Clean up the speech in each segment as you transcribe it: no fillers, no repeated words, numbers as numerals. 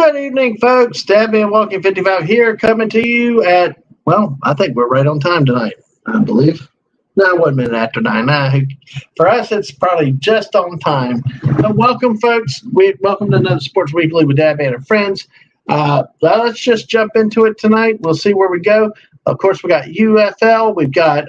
Good evening, folks. Dadman Walking 55 here, coming to you at, well, I think we're right on time tonight, I believe. No, 1 minute after 9. For us, it's probably just on time. Welcome, folks. Welcome to another Sports Weekly with Dadman and friends. Let's just jump into it tonight. We'll see where we go. Of course, we got UFL. We've got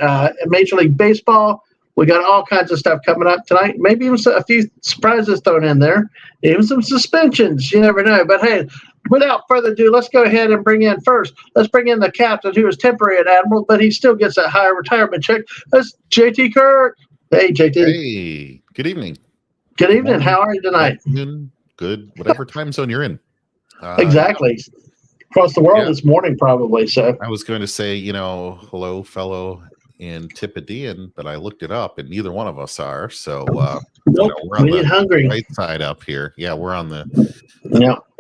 Major League Baseball. We got all kinds of stuff coming up tonight. Maybe even a few surprises thrown in there. Even some suspensions. You never know. But, hey, without further ado, let's go ahead and bring in the captain who is temporary at Admiral, but he still gets that higher retirement check. That's JT Kirk. Hey, JT. Hey, good evening. Good evening. How are you tonight? Good. Whatever time zone you're in. Exactly. Across the world this morning, probably. So I was going to say, hello, fellow Antipodean, but I looked it up, and neither one of us are. So nope, we're on the hungry. right side up here. Yeah, we're on the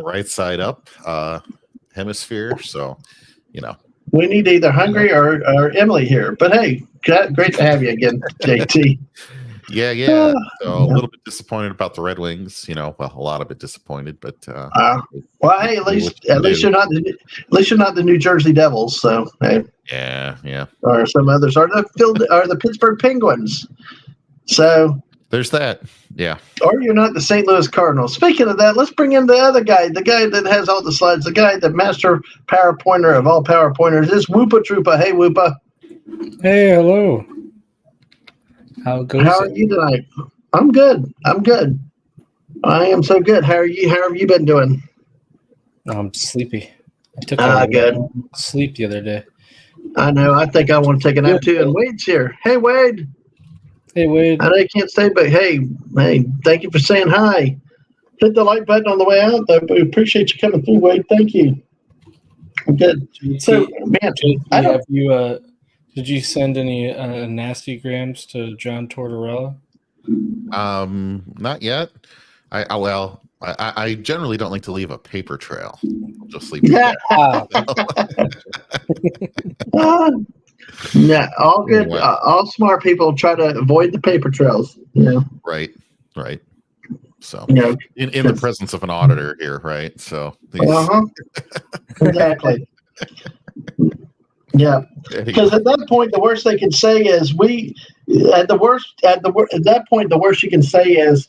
right side up hemisphere. So, we need either Hungry or Emily here. But hey, great to have you again, JT. Yeah. So a little bit disappointed about the Red Wings. A lot of it disappointed, but well, hey, at least you're not the New Jersey Devils. So hey, yeah, or some others are the Pittsburgh Penguins. So there's that. Yeah. Or you're not the St. Louis Cardinals. Speaking of that, let's bring in the other guy, the guy that has all the slides, the guy, the master PowerPointer of all PowerPointers is Whoopa Troopa. Hey, Whoopa. Hey, hello. How are you tonight? I'm good. I am so good. How are you? How have you been doing? I'm sleepy. I took good sleep the other day. I know. I think I want to take a nap too. And Wade's here. Hey, Wade. Hey, Wade. I know you can't stay, but hey, thank you for saying hi. Hit the like button on the way out, though. But we appreciate you coming through, Wade. Thank you. I'm good. So, man, did you send any nasty grams to John Tortorella? Not yet. I generally don't like to leave a paper trail. I'll just leave it there. Yeah, all good. Anyway. All smart people try to avoid the paper trails. Right. So, in the presence of an auditor here, right? So, exactly. Yeah, because at that point, the worst they can say is at that point, the worst you can say is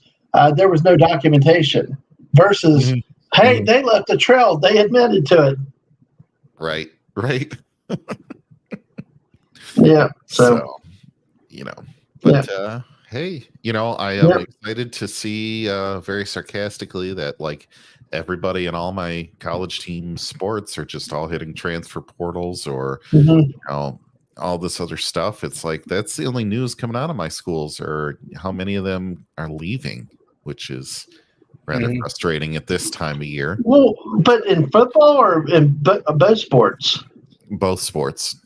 there was no documentation. Versus, hey, they left a trail. They admitted to it. Right. Yeah. But hey, I am excited to see very sarcastically that like everybody in all my college team sports are just all hitting transfer portals or all this other stuff. It's like that's the only news coming out of my schools, or how many of them are leaving, which is rather frustrating at this time of year. Well, but in football or in both sports? Both sports.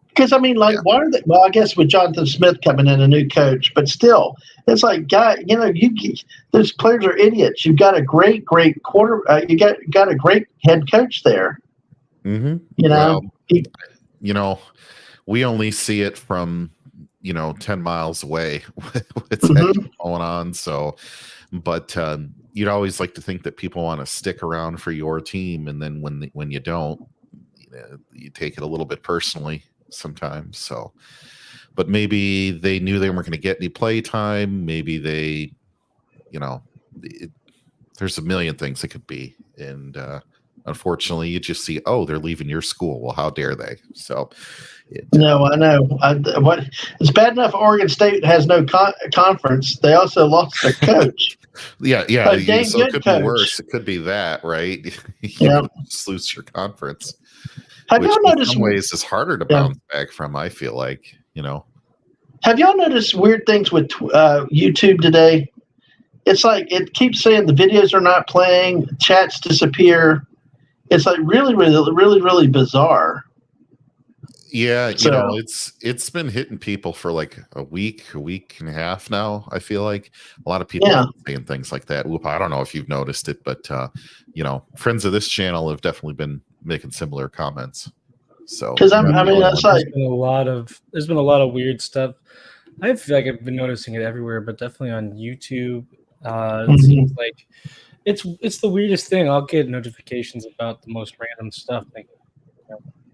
Because, why are they? Well, I guess with Jonathan Smith coming in, a new coach, but still, it's like, those players are idiots. You've got a great quarter. You got a great head coach there. Mm-hmm. We only see it from 10 miles away what's going on. So, but you'd always like to think that people want to stick around for your team, and then when you don't, you take it a little bit personally sometimes. So, but maybe they knew they weren't going to get any play time. Maybe they, there's a million things it could be. And unfortunately, you just see, they're leaving your school. Well, how dare they? So, no, I know. It's bad enough Oregon State has no conference. They also lost their coach. Yeah. So it could be worse. It could be that, right? You just lose your conference. Have y'all noticed? In some ways, is harder to bounce back from. I feel like, Have y'all noticed weird things with YouTube today? It's like it keeps saying the videos are not playing, chats disappear. It's like really, really, really, really bizarre. Yeah, it's been hitting people for like a week and a half now. I feel like a lot of people are saying things like that. I don't know if you've noticed it, but friends of this channel have definitely been making similar comments. So, because that's like there's been a lot of weird stuff. I feel like I've been noticing it everywhere, but definitely on YouTube. It seems like It's the weirdest thing. I'll get notifications about the most random stuff. Like,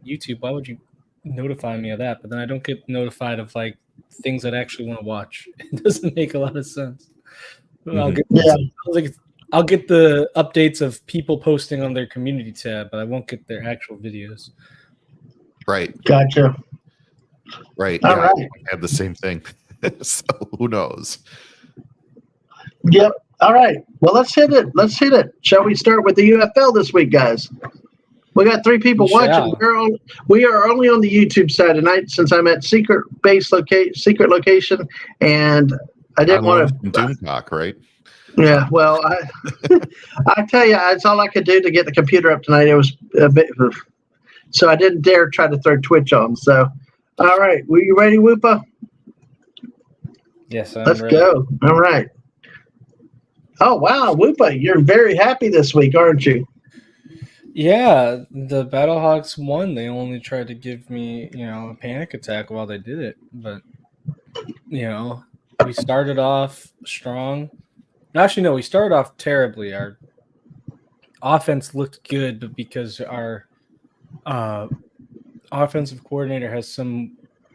YouTube, why would you notify me of that? But then I don't get notified of like things that I actually want to watch. It doesn't make a lot of sense. I'll get I'll get the updates of people posting on their community tab, but I won't get their actual videos. Right. Gotcha. Right. All yeah, right. I have the same thing. So who knows? Yep. All right. Well, let's hit it. Shall we start with the UFL this week, guys? We got 3 people watching. We are only on the YouTube side tonight since I'm at secret location, and I didn't want to. Doom Talk, right? Yeah. Well, I tell you, it's all I could do to get the computer up tonight. It was a bit, so I didn't dare try to throw Twitch on. So, all right. Were you ready, Whoopa? Yes, Let's go. All right. Oh wow, Whoopa, you're very happy this week, aren't you? Yeah, the Battlehawks won. They only tried to give me, a panic attack while they did it. But, we started off strong. Actually, no, we started off terribly. Our offense looked good, but because our offensive coordinator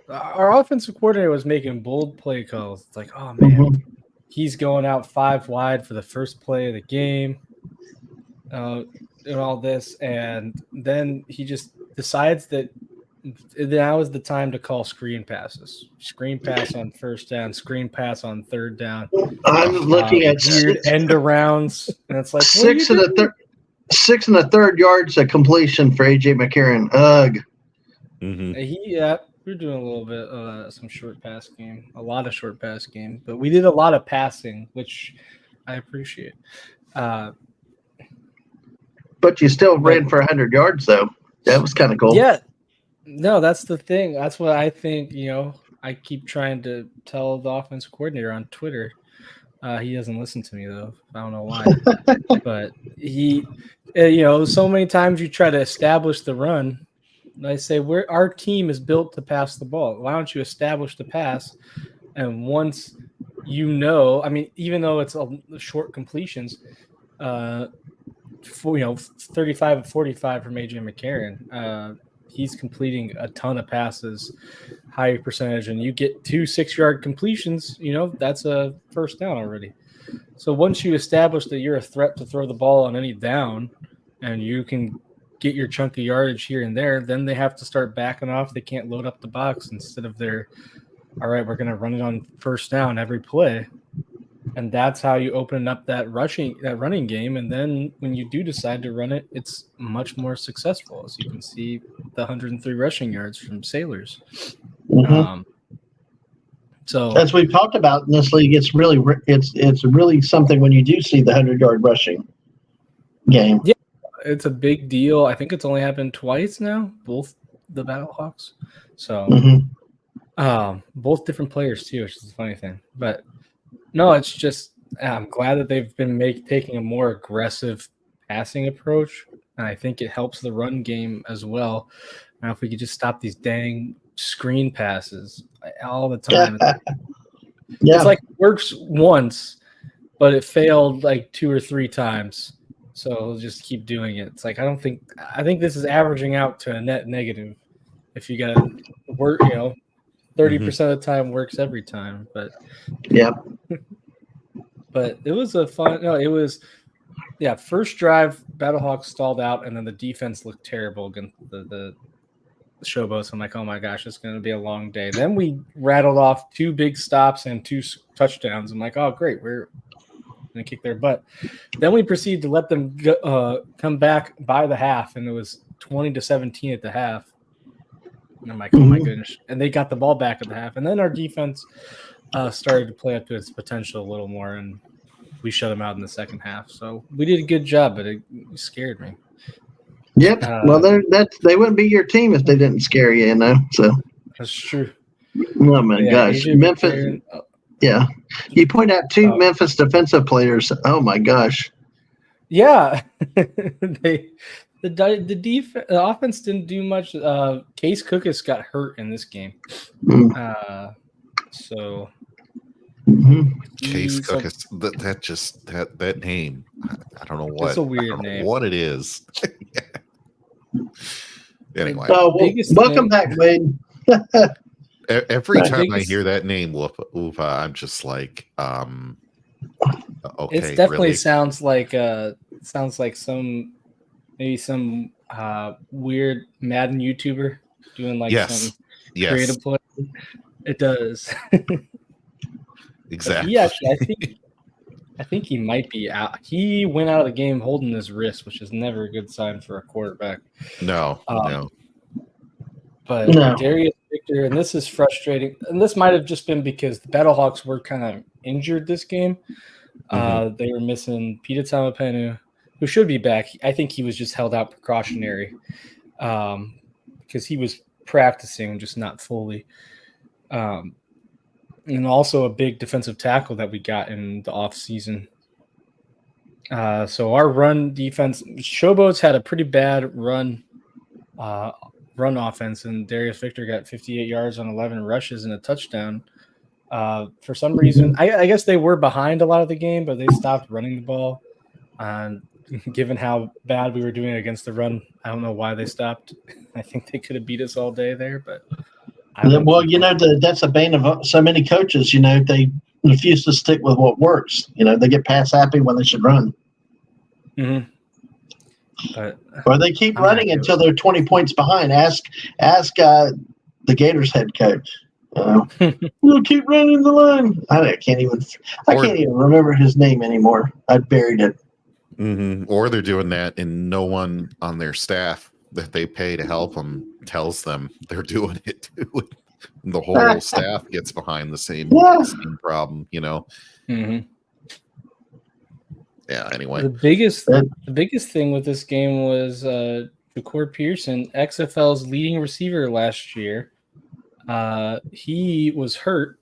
our offensive coordinator was making bold play calls. It's like, oh, man, he's going out 5 wide for the first play of the game. And all this, and then he just decides that now is the time to call screen passes. Screen pass on first down, screen pass on third down. I'm looking at weird end arounds, and it's like 6 and a third yards of completion for AJ McCarron. Ugh. We're doing a little bit of some short pass game, a lot of short pass game, but we did a lot of passing, which I appreciate. But you still ran for 100 yards, though. That was kind of cool. Yeah. No, that's the thing. That's what I think, I keep trying to tell the offensive coordinator on Twitter. He doesn't listen to me, though. I don't know why. But he, so many times you try to establish the run. And I say, our team is built to pass the ball. Why don't you establish the pass? And once even though it's short completions, 35 of 45 from AJ McCarron. He's completing a ton of passes, high percentage, and you get 2 6-yard completions, that's a first down already. So once you establish that you're a threat to throw the ball on any down and you can get your chunk of yardage here and there, then they have to start backing off. They can't load up the box instead of all right, we're going to run it on first down every play. And that's how you open up that running game. And then when you do decide to run it, it's much more successful. As you can see, the 103 rushing yards from Sailors. So as we've talked about in this league, it's really something when you do see the 100-yard rushing game. Yeah, it's a big deal. I think it's only happened twice now, both the Battlehawks. So both different players too, which is the funny thing. But no, it's just I'm glad that they've been taking a more aggressive passing approach, and I think it helps the run game as well. Now, if we could just stop these dang screen passes all the time, it's like it works once, but it failed like 2 or 3 times. So we'll just keep doing it. It's like I think this is averaging out to a net negative. If you got to work, 30% of the time works every time, but but it was first drive Battlehawks stalled out, and then the defense looked terrible against the Showboats. I'm like, oh my gosh, it's going to be a long day. Then we rattled off 2 big stops and 2 touchdowns. I'm like, oh great, we're going to kick their butt. Then we proceeded to let them come back by the half, and it was 20-17 at the half. And I'm like, oh my goodness. And they got the ball back at the half. And then our defense started to play up to its potential a little more, and we shut them out in the second half. So we did a good job, but it scared me. Yep. Well, they wouldn't be your team if they didn't scare you, So that's true. Oh my gosh. Memphis. Yeah. You point out 2 Memphis defensive players. Oh my gosh. Yeah. The offense didn't do much. Case Cookus got hurt in this game. So Case Cook is that name. I don't know what. It's a weird name. What it is. Anyway. Welcome back, Wade. Every time I hear that name, Woopa, I'm just like, okay. It definitely really? sounds like some weird Madden YouTuber doing like some creative play. It does. Exactly. I think he might be out. He went out of the game holding his wrist, which is never a good sign for a quarterback. No. But Darius Victor, and this is frustrating, and this might have just been because the Battlehawks were kind of injured this game. They were missing Peter Tamapenu, who should be back. I think he was just held out precautionary because he was practicing, just not fully. And also a big defensive tackle that we got in the offseason. So our run defense, Showboats had a pretty bad run offense, and Darius Victor got 58 yards on 11 rushes and a touchdown. For some reason, I guess they were behind a lot of the game, but they stopped running the ball. And given how bad we were doing against the run, I don't know why they stopped. I think they could have beat us all day there, but that's a bane of so many coaches. They refuse to stick with what works. They get pass happy when they should run. Or they keep running until they're 20 points behind. Ask the Gators head coach. We'll keep running the line. I can't even remember his name anymore. I buried it. Or they're doing that, and no one on their staff that they pay to help them tells them they're doing it too. The whole staff gets behind the same problem, Yeah. Anyway, the biggest thing with this game was Ja'Cour Pearson, XFL's leading receiver last year. He was hurt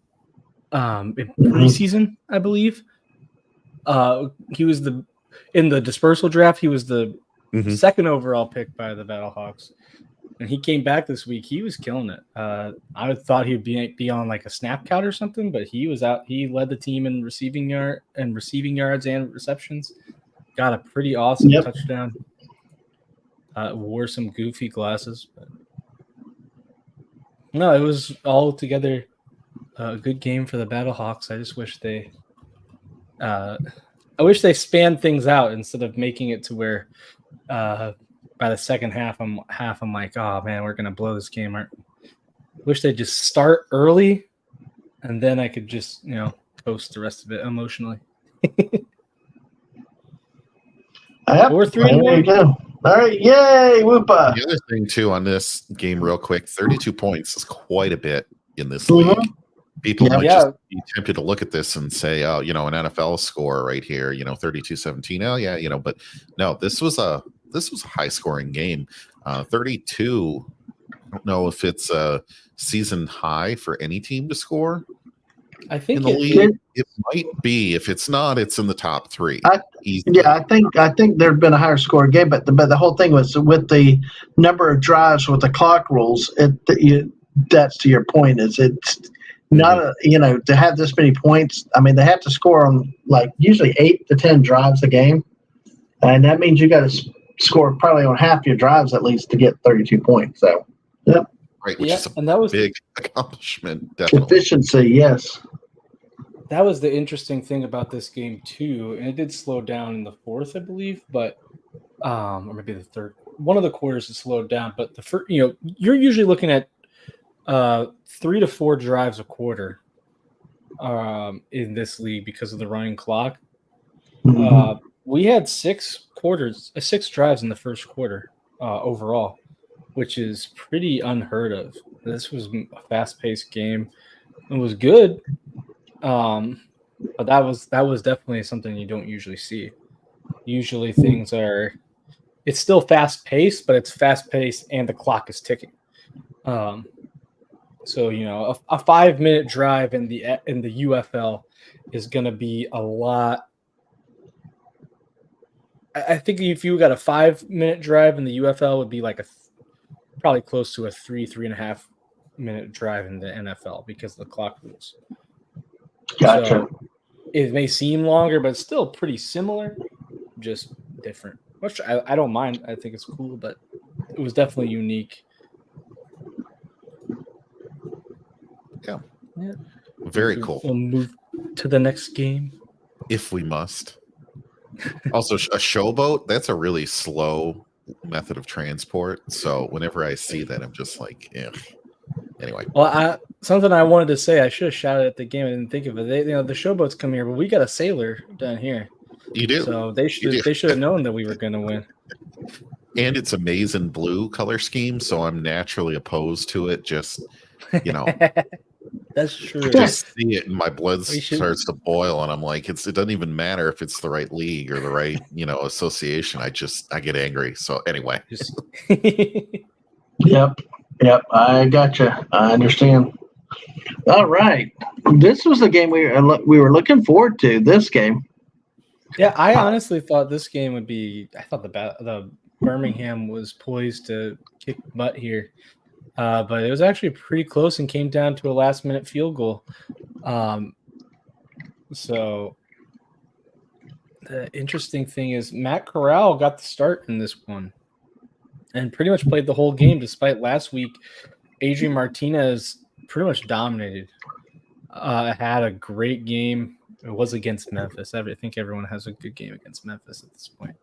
in preseason, I believe. He was in the dispersal draft. He was the second overall pick by the Battlehawks, and he came back this week. He was killing it. I thought he'd be on like a snap count or something, but he was out. He led the team in receiving yards and receptions. Got a pretty awesome touchdown. Wore some goofy glasses, but no, it was all together a good game for the Battlehawks. I just wish they spanned things out instead of making it to where by the second half I'm like, oh man, we're gonna blow this game. I wish they'd just start early, and then I could just coast the rest of it emotionally. 4-3. There you go. All right, yay, Whoopa. The other thing too on this game, real quick, 32 points is quite a bit in this league. People might just be tempted to look at this and say, oh, an NFL score right here, 32-17. Oh yeah, but no, this was a high scoring game. 32. I don't know if it's a season high for any team to score. I think in the league, it might be. If it's not, it's in the top three. I think there'd been a higher scoring game, but the whole thing was with the number of drives with the clock rules. That's to your point. Is it's not to have this many points. I mean, they have to score on like usually 8 to 10 drives a game, and that means you got to score probably on half your drives at least to get 32 points. So, yep. Right, which is a big accomplishment. Definitely. Efficiency, yes. That was the interesting thing about this game too, and it did slow down in the fourth, I believe, but or maybe the third. One of the quarters has slowed down, but the first, you're usually looking at 3 to 4 drives a quarter in this league because of the running clock. We had 6 drives in the first quarter overall, which is pretty unheard of. This was a fast-paced game. It was good, but that was definitely something you don't usually see. Usually it's still fast-paced, but it's fast-paced and the clock is ticking. So a 5-minute drive in the UFL is going to be a lot. I think if you got a 5-minute drive in the UFL, would be like probably close to a 3.5 minute drive in the NFL because of the clock rules. Gotcha. So it may seem longer, but it's still pretty similar, just different. Which I don't mind. I think it's cool, but it was definitely unique. Yeah. Very cool. We'll move to the next game. If we must. Also, a showboat, that's a really slow method of transport. So whenever I see that, I'm just like, eh. Anyway. Well, something I wanted to say, I should have shouted at the game. I didn't think of it. The showboats come here, but we got a sailor down here. You do. So they should have known that we were going to win. And it's a maize and blue color scheme, so I'm naturally opposed to it. Just, That's true. Just see it and my blood starts to boil, and I'm like, it doesn't even matter if it's the right league or the right, association. I get angry. So anyway. Yep. I gotcha. I understand. All right. This was the game we were looking forward to. This game. Yeah, I honestly thought this game would be. I thought the Birmingham was poised to kick butt here, but it was actually pretty close and came down to a last-minute field goal. So the interesting thing is Matt Corral got the start in this one, and pretty much played the whole game. Despite last week, Adrian Martinez pretty much dominated. Had a great game. It was against Memphis. I think everyone has a good game against Memphis at this point.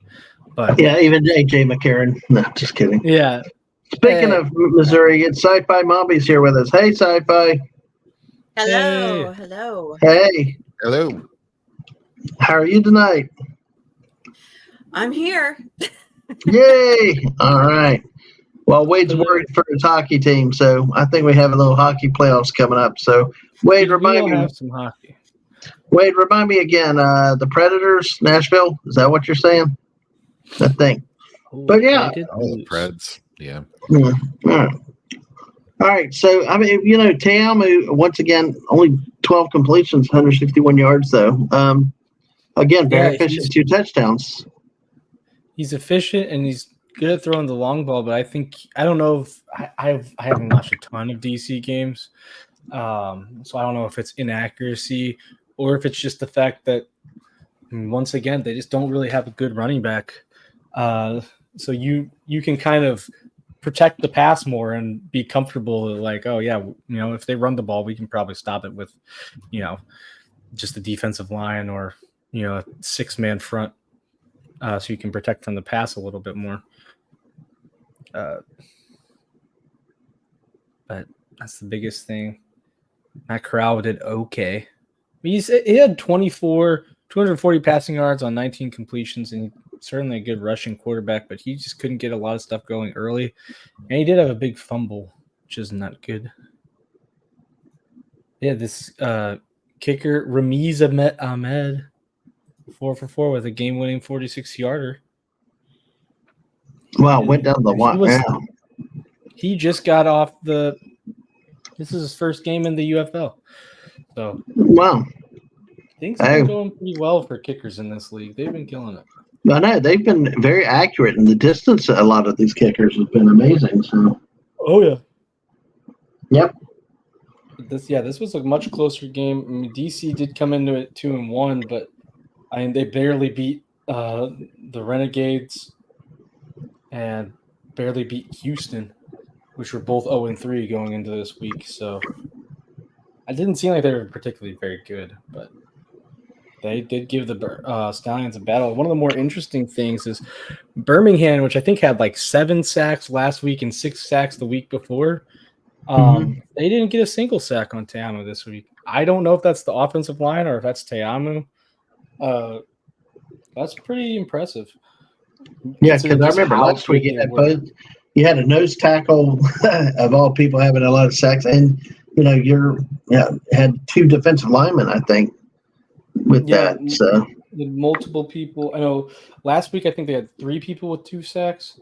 But yeah, even AJ McCarron. No, just kidding. Yeah. Speaking of Missouri, it's Sci-Fi Momby's here with us. Hey, Sci-Fi. Hello. Hey. Hello. Hey. Hello. How are you tonight? I'm here. Yay. All right. Well, Wade's worried for his hockey team, so I think we have a little hockey playoffs coming up. So, Wade, remind me. Have some hockey. Wade, remind me again. The Predators, Nashville. Is that what you're saying? I think. But yeah, the Preds. Yeah. All right. So Teamu once again only 12 completions, 161 yards though. Again, very efficient, 2 touchdowns. He's efficient and he's good at throwing the long ball, but I don't know if I haven't watched a ton of DC games, so I don't know if it's inaccuracy or if it's just the fact that once again they just don't really have a good running back. So you can kind of protect the pass more and be comfortable like, oh yeah, if they run the ball, we can probably stop it with, just the defensive line or a 6-man front, so you can protect from the pass a little bit more. But that's the biggest thing. Matt Corral did okay. He had 240 passing yards on 19 completions, and certainly a good rushing quarterback, but he just couldn't get a lot of stuff going early. And he did have a big fumble, which is not good. Yeah, this kicker, Ramiz Ahmed, 4 for 4 with a game-winning 46-yarder. Wow, went down the line. He just got off this is his first game in the UFL. So wow. Things have been going pretty well for kickers in this league. They've been killing it. I know. They've been very accurate, and the distance a lot of these kickers has been amazing. So. Oh, yeah. Yep. This was a much closer game. I mean, DC did come into it 2-1, but they barely beat the Renegades and barely beat Houston, which were both 0-3 going into this week. So I didn't seem like they were particularly very good, but they did give the Stallions a battle. One of the more interesting things is Birmingham, which I think had like 7 sacks last week and 6 sacks the week before. They didn't get a single sack on Teamu this week. I don't know if that's the offensive line or if that's Teamu. That's pretty impressive. Yeah, because I remember last week you had a nose tackle of all people having a lot of sacks, and had 2 defensive linemen, I think, with that. So multiple people. I know last week I think they had 3 people with 2 sacks,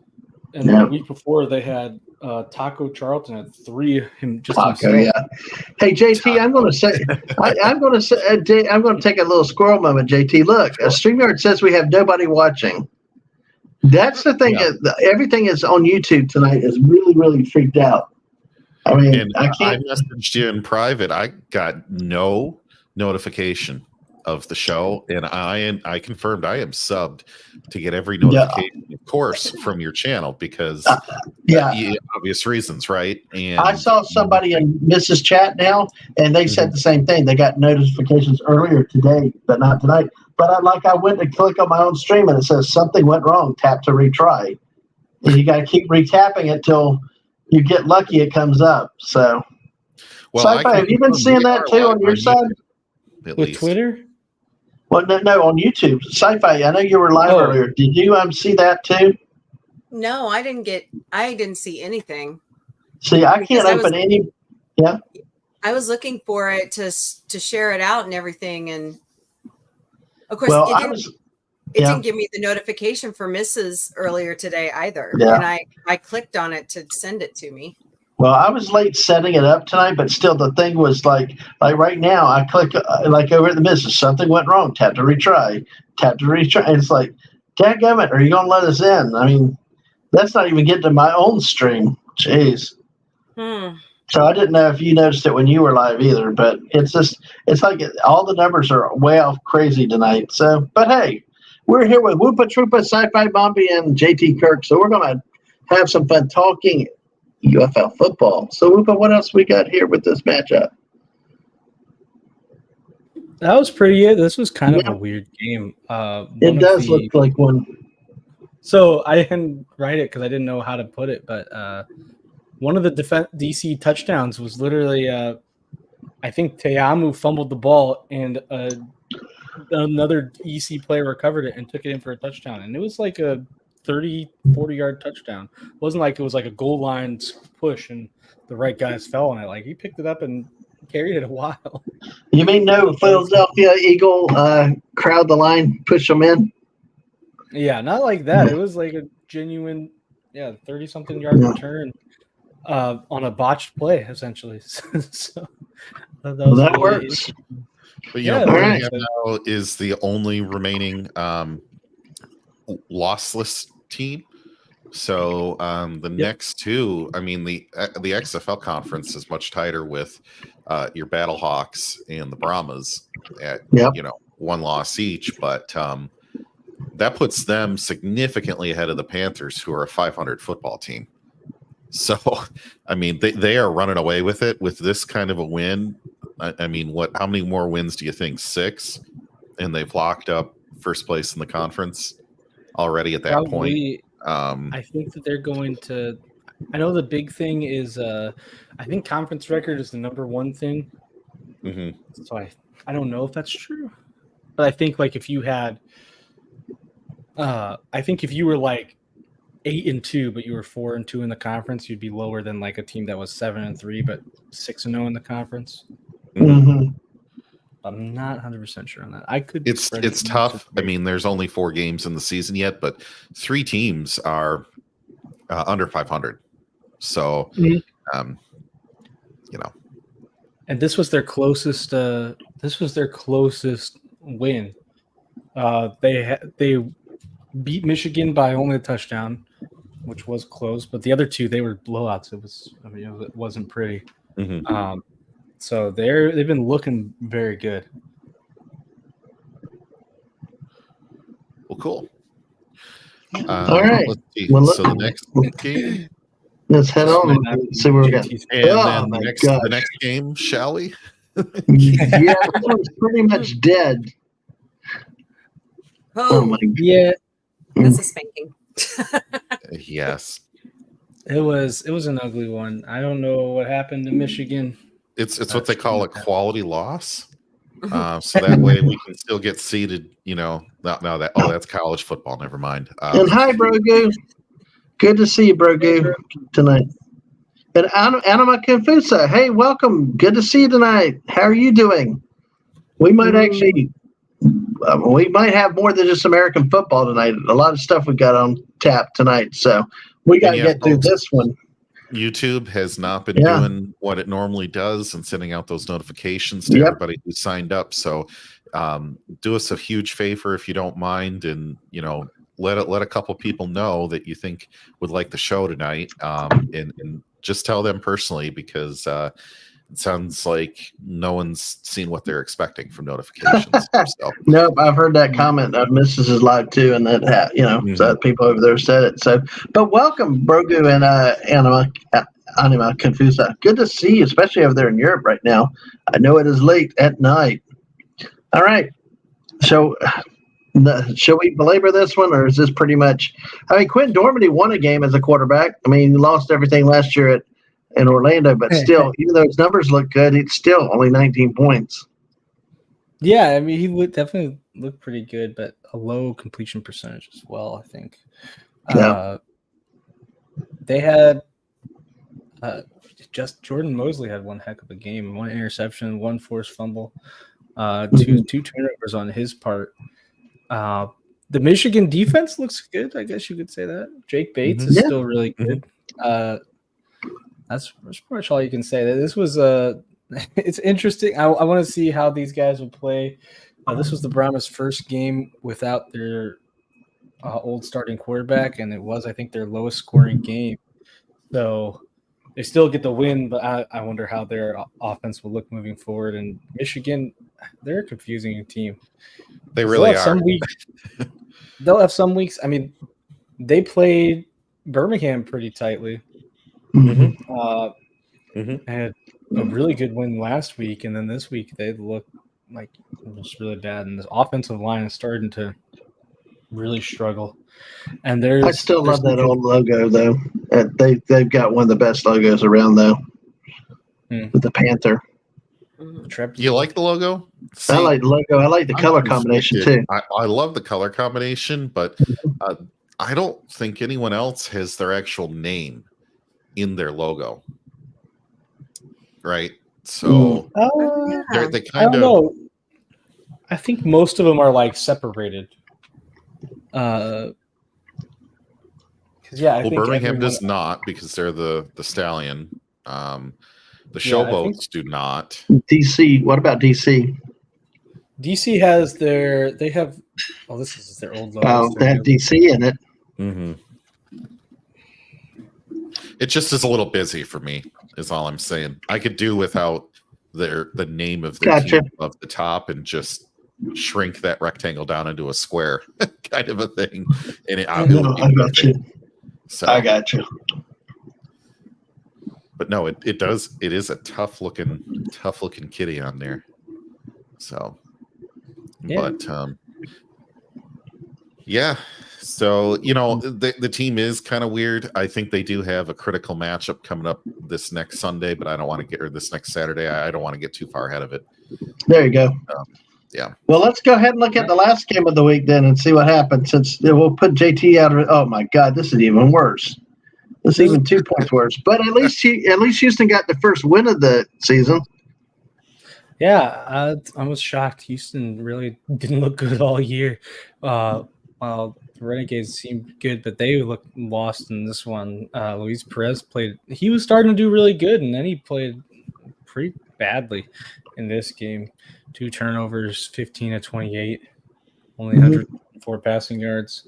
and the week before they had Taco Charlton had 3. Him just Taco, himself. yeah. Hey JT, I'm going to say, I'm going to take a little squirrel moment. JT, look, StreamYard says we have nobody watching. That's the thing. Yeah. Everything is on YouTube tonight is really, really freaked out. I mean, I can't. I messaged you in private. I got no notification of the show, and I confirmed I am subbed to get every notification, of course, from your channel because obvious reasons, right? And I saw somebody in Mrs. Chat now, and they said the same thing. They got notifications earlier today, but not tonight. But I went to click on my own stream, and it says something went wrong. Tap to retry. And you got to keep retapping it till you get lucky. It comes up. So, Sci-Fi, have you been seeing that too on your side? With Twitter? Well, no, on YouTube. Sci-Fi, I know you were live earlier. Did you see that too? No, I didn't see anything. See, I can't open any. Yeah. I was looking for it to share it out and everything, and of course, it didn't give me the notification for Mrs. earlier today either. Yeah. And I clicked on it to send it to me. Well, I was late setting it up tonight, but still the thing was like right now I click over at the Mrs. Something went wrong. Tap to retry. Tap to retry. And it's like, dadgummit, are you going to let us in? I mean, that's not even getting to my own stream. Jeez. So I didn't know if you noticed it when you were live either, but it's like all the numbers are way off crazy tonight. So, but hey, we're here with Whoopa Troopa, Sci-Fi Bombi, and JT Kirk. So we're going to have some fun talking UFL football. So Whoopa, what else we got here with this matchup? That was pretty good. This was kind of a weird game. It does look like one. So I didn't write it because I didn't know how to put it, but one of the DC touchdowns was literally, I think Teamu fumbled the ball and another EC player recovered it and took it in for a touchdown. And it was like a 30, 40-yard touchdown. It wasn't like it was like a goal line push and the right guys fell on it. Like he picked it up and carried it a while. You mean no Philadelphia Eagle crowd the line, push them in? Yeah, not like that. It was like a genuine, 30-something yard return on a botched play, essentially. So that works. But Birmingham now is the only remaining lossless team. So the next two, I mean, the XFL conference is much tighter with your Battlehawks and the Brahmas at one loss each, but that puts them significantly ahead of the Panthers, who are a 500 football team. So, I mean, they are running away with it with this kind of a win. I mean, how many more wins do you think? 6? And they've locked up first place in the conference already at that point. I think that they're going to – I know the big thing is I think conference record is the number one thing. Mm-hmm. So I don't know if that's true. But I think, like, if you had I think if you were, like, 8-2, but you were 4-2 in the conference, you'd be lower than, like, a team that was 7-3 but 6-0 in the conference. Mm-hmm. I'm not 100% sure on that. It's tough. I mean, there's only 4 games in the season yet, but 3 teams are under 500. So, And this was their closest. Win. They beat Michigan by only a touchdown, which was close. But the other 2, they were blowouts. It wasn't pretty. Mm-hmm. So they've been looking very good. Well, cool. All right. Let's see. Well, so the next game. Let's head on and see where we got. And then the next game, shall we? Yeah, this one's pretty much dead. Oh my God. Yeah. That's a spanking. Yes. It was an ugly one. I don't know what happened to Michigan. It's what they call a quality loss. So that way we can still get seated, that's college football. Never mind. And hi, Brogu. Good to see you, Brogu, tonight. And Anima Confusa, hey, welcome. Good to see you tonight. How are you doing? We might we might have more than just American football tonight. A lot of stuff we got on tap tonight, so we got to get through this one. YouTube has not been doing what it normally does and sending out those notifications to everybody who signed up. So do us a huge favor if you don't mind, and let a couple people know that you think would like the show tonight, and just tell them personally, because sounds like no one's seen what they're expecting from notifications. So. Nope, I've heard that comment of Mrs. is live too, and that so people over there said it. So, but welcome, Brogu and Anima Confusa. Good to see you, especially over there in Europe right now. I know it is late at night. All right, so. Shall we belabor this one, or is this pretty much? I mean, Quinn Dormady won a game as a quarterback. I mean, he lost everything last year in Orlando, but still, even though his numbers look good, it's still only 19 points. Yeah, I mean, he would definitely look pretty good, but a low completion percentage as well, I think. Yeah. They had just Jordan Mosley had one heck of a game, one interception, one forced fumble, two turnovers on his part. The Michigan defense looks good. I guess you could say that. Jake Bates is still really good. That's pretty much all you can say. This was it's interesting. I want to see how these guys will play. This was the Brahmas' first game without their old starting quarterback, and it was, I think, their lowest scoring game. So they still get the win, but I wonder how their offense will look moving forward. And Michigan, they're a confusing team. They really are. They'll have some weeks. I mean, they played Birmingham pretty tightly. Had a really good win last week, and then this week they look like it's really bad. And the offensive line is starting to really struggle. And I still love that old logo, though. They've got one of the best logos around, though, with the Panther. You like the logo? I like the logo. I like the color combination too. I love the color combination, but I don't think anyone else has their actual name in their logo. Right? So they kind of. Know. I think most of them are like separated. Well, Birmingham does not because they're the Stallion. The Showboats do not. DC. What about DC? DC has they have. Oh, this is their old logo. Oh, they have DC in it. It just is a little busy for me, is all I'm saying. I could do without the name of their team above the top and just shrink that rectangle down into a square kind of a thing. And I got you. So, I got you. But no, it is a tough looking kitty on there. So, but so the team is kind of weird. I think they do have a critical matchup coming up this next Sunday, but I don't want to get or this next Saturday. I don't want to get too far ahead of it. There you go. Yeah. Well, let's go ahead and look at the last game of the week then and see what happens. Since we'll put JT out of. Oh my God, this is even worse. This is even 2 points worse. But at least Houston got the first win of the season. Yeah, I was shocked. Houston really didn't look good all year. While the Renegades seemed good, but they looked lost in this one. Luis Perez played. He was starting to do really good, and then he played pretty badly in this game. 2 turnovers, 15 of 28, only 104 passing yards.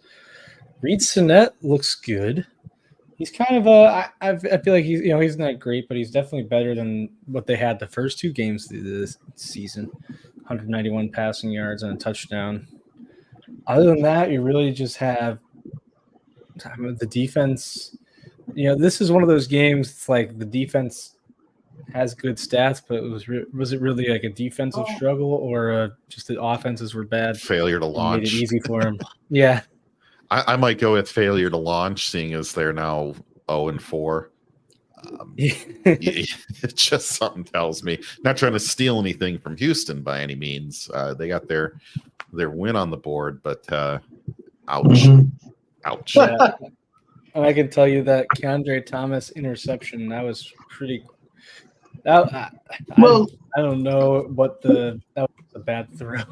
Reed Sinnett looks good. He's kind of I feel like he's not great, but he's definitely better than what they had the first 2 games this season. 191 passing yards and a touchdown. Other than that, you really just have the defense. This is one of those games. It's like the defense has good stats, but was it really like a defensive struggle or just the offenses were bad? Failure to launch. Made it easy for him. Yeah. I might go with failure to launch, seeing as they're now 0-4. It's just something tells me. Not trying to steal anything from Houston by any means. They got their win on the board, but ouch. Ouch. Yeah. And I can tell you that Keandre Thomas interception, that was pretty. I don't know that was a bad throw.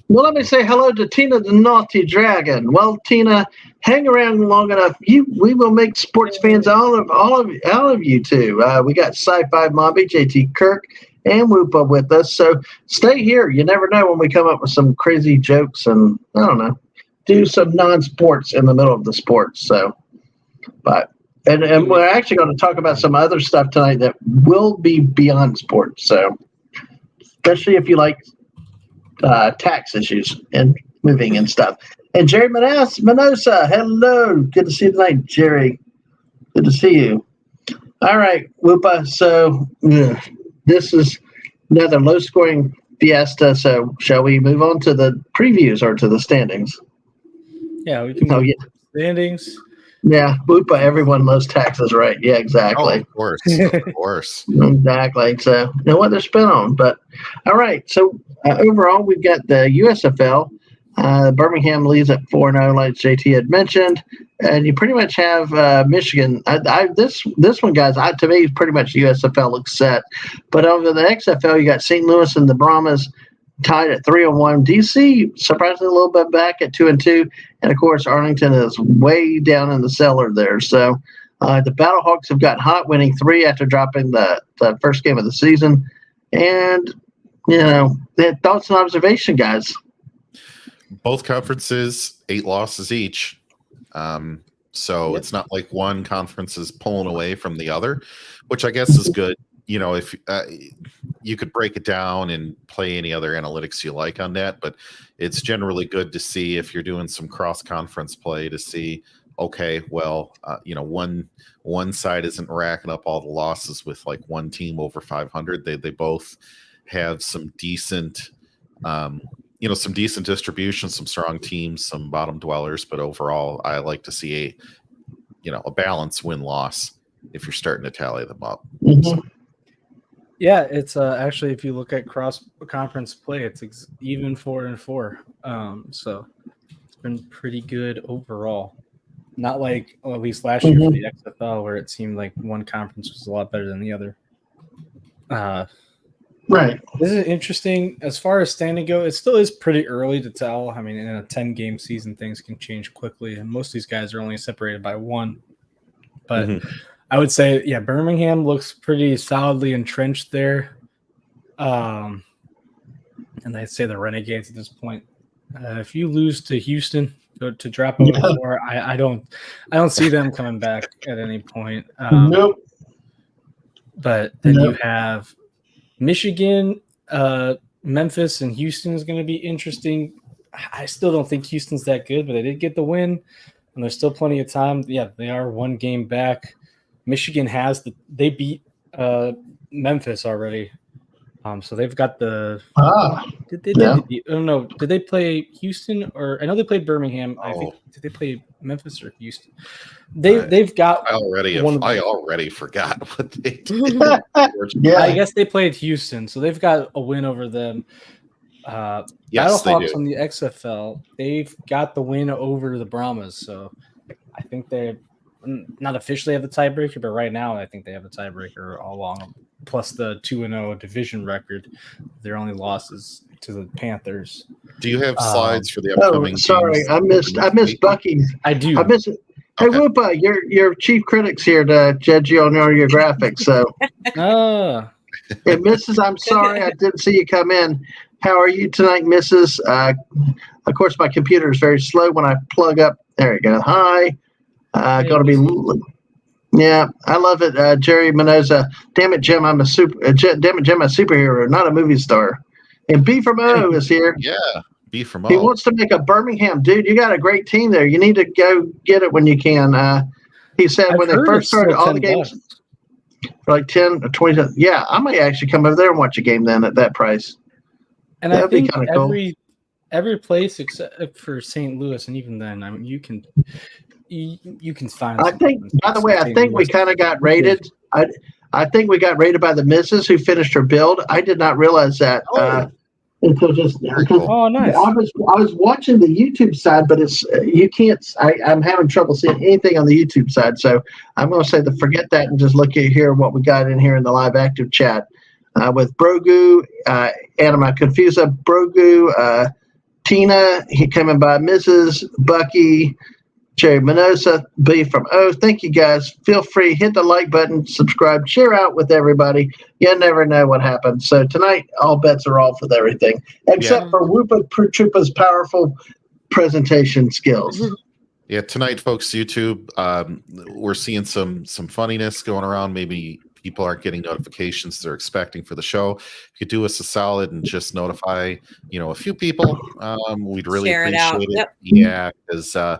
Well, let me say hello to Tina the Naughty Dragon. Well, Tina, hang around long enough. We will make sports fans all of you too. We got Sci-Fi Mobby, JT Kirk, and Whoopa with us. So stay here. You never know when we come up with some crazy jokes and I don't know, do some non-sports in the middle of the sports. So, but And we're actually going to talk about some other stuff tonight that will be beyond sports. So, especially if you like tax issues and moving and stuff. And Jerry Manosa, hello. Good to see you tonight, Jerry. Good to see you. All right, Whoopa. So, this is another low-scoring fiesta. So, shall we move on to the previews or to the standings? Yeah, we can move to the standings. Yeah, Whoopa, everyone loves taxes, right? Yeah, exactly. Oh, of course. Of course. Exactly. So, you know what they're spent on. But, all right. So, overall, we've got the USFL. Birmingham leads at 4-0, like JT had mentioned. And you pretty much have Michigan. This one, guys, to me, pretty much USFL looks set. But over the XFL, you got St. Louis and the Brahmas tied at 3-1. DC surprisingly a little bit back at 2-2. And, of course, Arlington is way down in the cellar there. So, the Battlehawks have got hot, winning 3 after dropping the first game of the season. And, thoughts and observation, guys. Both conferences, 8 losses each. So It's not like one conference is pulling away from the other, which I guess is good. If you could break it down and play any other analytics you like on that, but it's generally good to see if you're doing some cross-conference play to see, okay, well, one side isn't racking up all the losses with like one team over 500. They both have some decent some decent distribution, some strong teams, some bottom dwellers, but overall, I like to see a balanced win-loss if you're starting to tally them up. Mm-hmm. So. Yeah, it's actually, if you look at cross-conference play, it's even 4-4. So it's been pretty good overall. Not like, at least last year for the XFL, where it seemed like one conference was a lot better than the other. Right. This is interesting. As far as standing go, it still is pretty early to tell. I mean, in a 10-game season, things can change quickly, and most of these guys are only separated by 1. But I would say, yeah, Birmingham looks pretty solidly entrenched there. And I'd say the Renegades at this point. If you lose to Houston to drop over 4, I don't see them coming back at any point. Nope. But then you have Michigan, Memphis, and Houston is going to be interesting. I still don't think Houston's that good, but they did get the win, and there's still plenty of time. Yeah, they are 1 game back. Michigan they beat Memphis already, so they've got the. Did they play Houston or I know they played Birmingham? I think did they play Memphis or Houston? They've got. I already forgot what they did. I guess they played Houston, so they've got a win over them. Yes, Battlehawks on the XFL, they've got the win over the Brahmas, so I think they not officially have the tiebreaker, but right now I think they have the tiebreaker all along. Plus the 2-0 division record, their only losses to the Panthers. Do you have slides for the upcoming? Sorry, I missed Bucky. I do. I missed it. Hey, Whoopa, your chief critic's here to judge you on all your graphics. So, and Mrs., I'm sorry I didn't see you come in. How are you tonight, Mrs.? Of course, my computer is very slow when I plug up. There you go. Hi. Going to be. Yeah, I love it. Jerry Manosa. Damn it, Jim, I'm a superhero, not a movie star. And B from O is here. Yeah, B from O. He wants to make a Birmingham. Dude, you got a great team there. You need to go get it when you can. He said when they first started all the games for like 10 or 20. Yeah, I might actually come over there and watch a game then at that price. And that'd I think be kind of cool. Every place except for St. Louis, and even then, I mean, you can find. I think. By the way, I think we kind of got rated. I think we got rated by the missus who finished her build. I did not realize that until just now. Oh, nice. I was watching the YouTube side, but it's you can't. I'm having trouble seeing anything on the YouTube side, so I'm going to say forget that and just look at here what we got in here in the live active chat with Brogu, Anima Confusa, Brogu, Tina. He coming by Mrs. Bucky. Jerry Manosa, B from O. Thank you, guys. Feel free, hit the like button, subscribe, share out with everybody. You never know what happens. So tonight, all bets are off with everything, except for Whoopa Troopa's powerful presentation skills. Yeah, tonight, folks, YouTube, we're seeing some funniness going around. Maybe people aren't getting notifications they're expecting for the show. If you could do us a solid and just notify, a few people, we'd really Share it out. appreciate it. Yep. Yeah, because I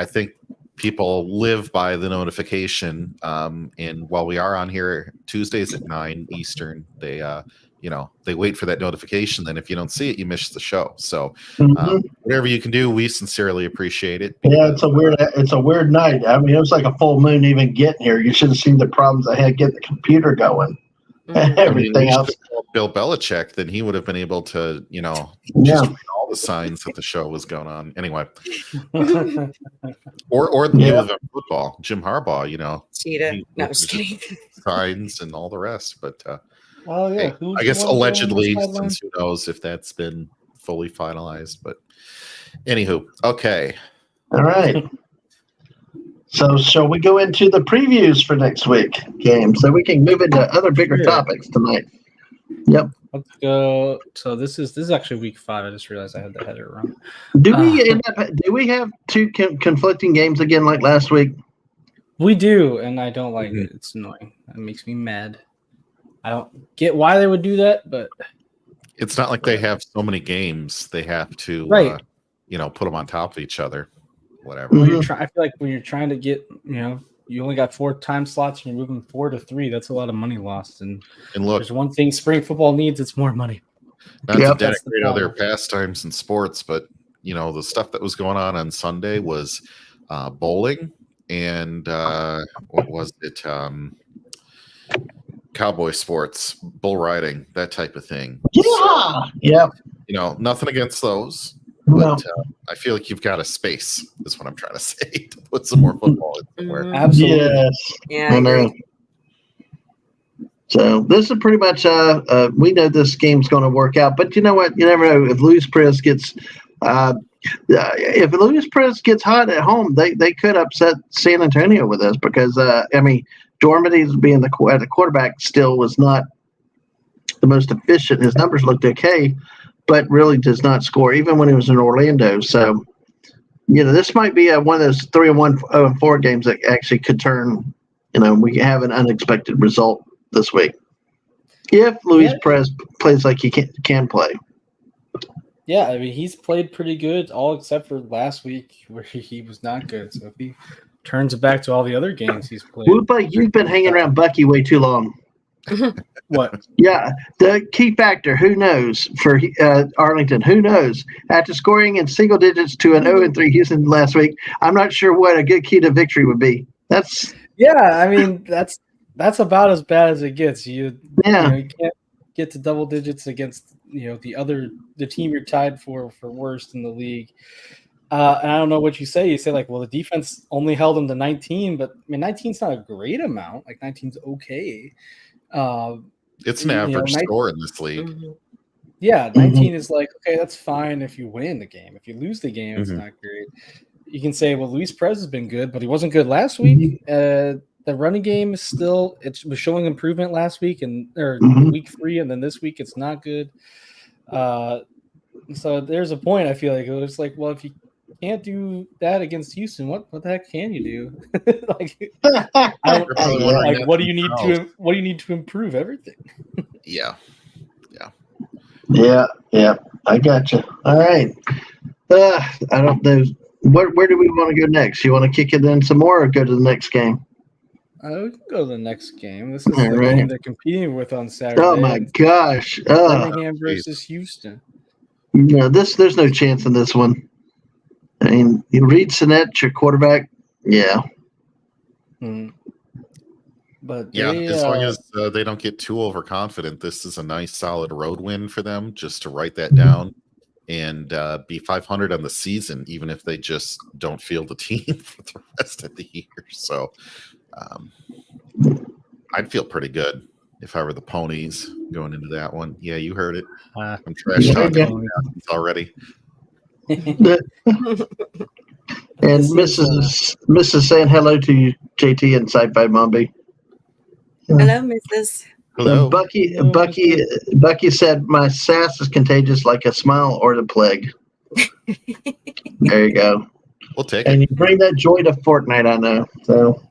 think people live by the notification. And while we are on here Tuesdays at 9 Eastern, they wait for that notification. Then if you don't see it, you miss the show. So whatever you can do, we sincerely appreciate it. Yeah, it's a weird night. I mean, it was like a full moon even getting here. You should have seen the problems I had getting the computer going. Everything else. Bill Belichick, then he would have been able to, just read all the signs that the show was going on. Anyway, or the new event football, Jim Harbaugh, cheetah. No, just kidding. Signs and all the rest, but. Hey, I guess allegedly, since who knows if that's been fully finalized. But anywho, okay. All right. So shall we go into the previews for next week game so we can move into other bigger topics tonight? Yep. Let's go. So this is actually week 5. I just realized I had the header wrong. Do we have 2 conflicting games again like last week? We do, and I don't like it. It's annoying. It makes me mad. I don't get why they would do that, but it's not like they have so many games. They have to, put them on top of each other. Whatever. I feel like when you're trying to get, you only got 4 time slots and you're moving 4 to 3. That's a lot of money lost. And look, there's one thing spring football needs. It's more money. Not to denigrate other pastimes and sports, but the stuff that was going on Sunday was bowling and what was it? Cowboy sports, bull riding, that type of thing. Yeah. Nothing against those, No. but I feel like you've got a space, is what I'm trying to say, to put some more football in somewhere. Absolutely. Yes. Yeah, I agree. So this is pretty much we know this game's going to work out, but you know what? You never know if Luis Perez gets hot at home, they could upset San Antonio with this because Dormity's being the quarterback still was not the most efficient. His numbers looked okay, but really does not score even when he was in Orlando. So, this might be one of those 3-1-4 games that actually could turn. We have an unexpected result this week if Luis Perez plays like he can play. Yeah, I mean he's played pretty good, all except for last week where he was not good. So if he turns it back to all the other games he's played. You've been hanging around Bucky way too long. What? Yeah, the key factor, who knows, for Arlington, who knows? After scoring in single digits to an 0-3 Houston last week, I'm not sure what a good key to victory would be. That's about as bad as it gets. You can't get to double digits against the team you're tied for worst in the league. And I don't know what you say. You say the defense only held them to 19, but 19's not a great amount. 19's okay. It's an average score in this league. Mm-hmm. Yeah, 19 is okay, that's fine if you win the game. If you lose the game, it's not great. You can say, well, Luis Perez has been good, but he wasn't good last week. The running game is it was showing improvement last week or week 3, and then this week it's not good. So there's a point. I feel like it was well, if you can't do that against Houston, what the heck can you do? What do you need to improve? Everything. Yeah. I got you. All right. I don't know. Where do we want to go next? You want to kick it in some more or go to the next game? We can go to the next game. This is the game they're competing with on Saturday. Oh my gosh! Birmingham versus Houston. No, there's no chance in this one. I mean, you Reed Sinnett, your quarterback. Yeah. But as long as they don't get too overconfident, this is a nice, solid road win for them. Just to write that down and be 500 on the season, even if they just don't field the team for the rest of the year. So I'd feel pretty good if I were the Ponies going into that one. Yeah, you heard it. I'm trash talking already. And Mrs. saying hello to you, JT and Sci-Fi Mombi. Hello, Mrs. Hello. Bucky said, my sass is contagious like a smile or the plague. There you go. We'll take and it. you bring that joy to Fortnite, I know. So,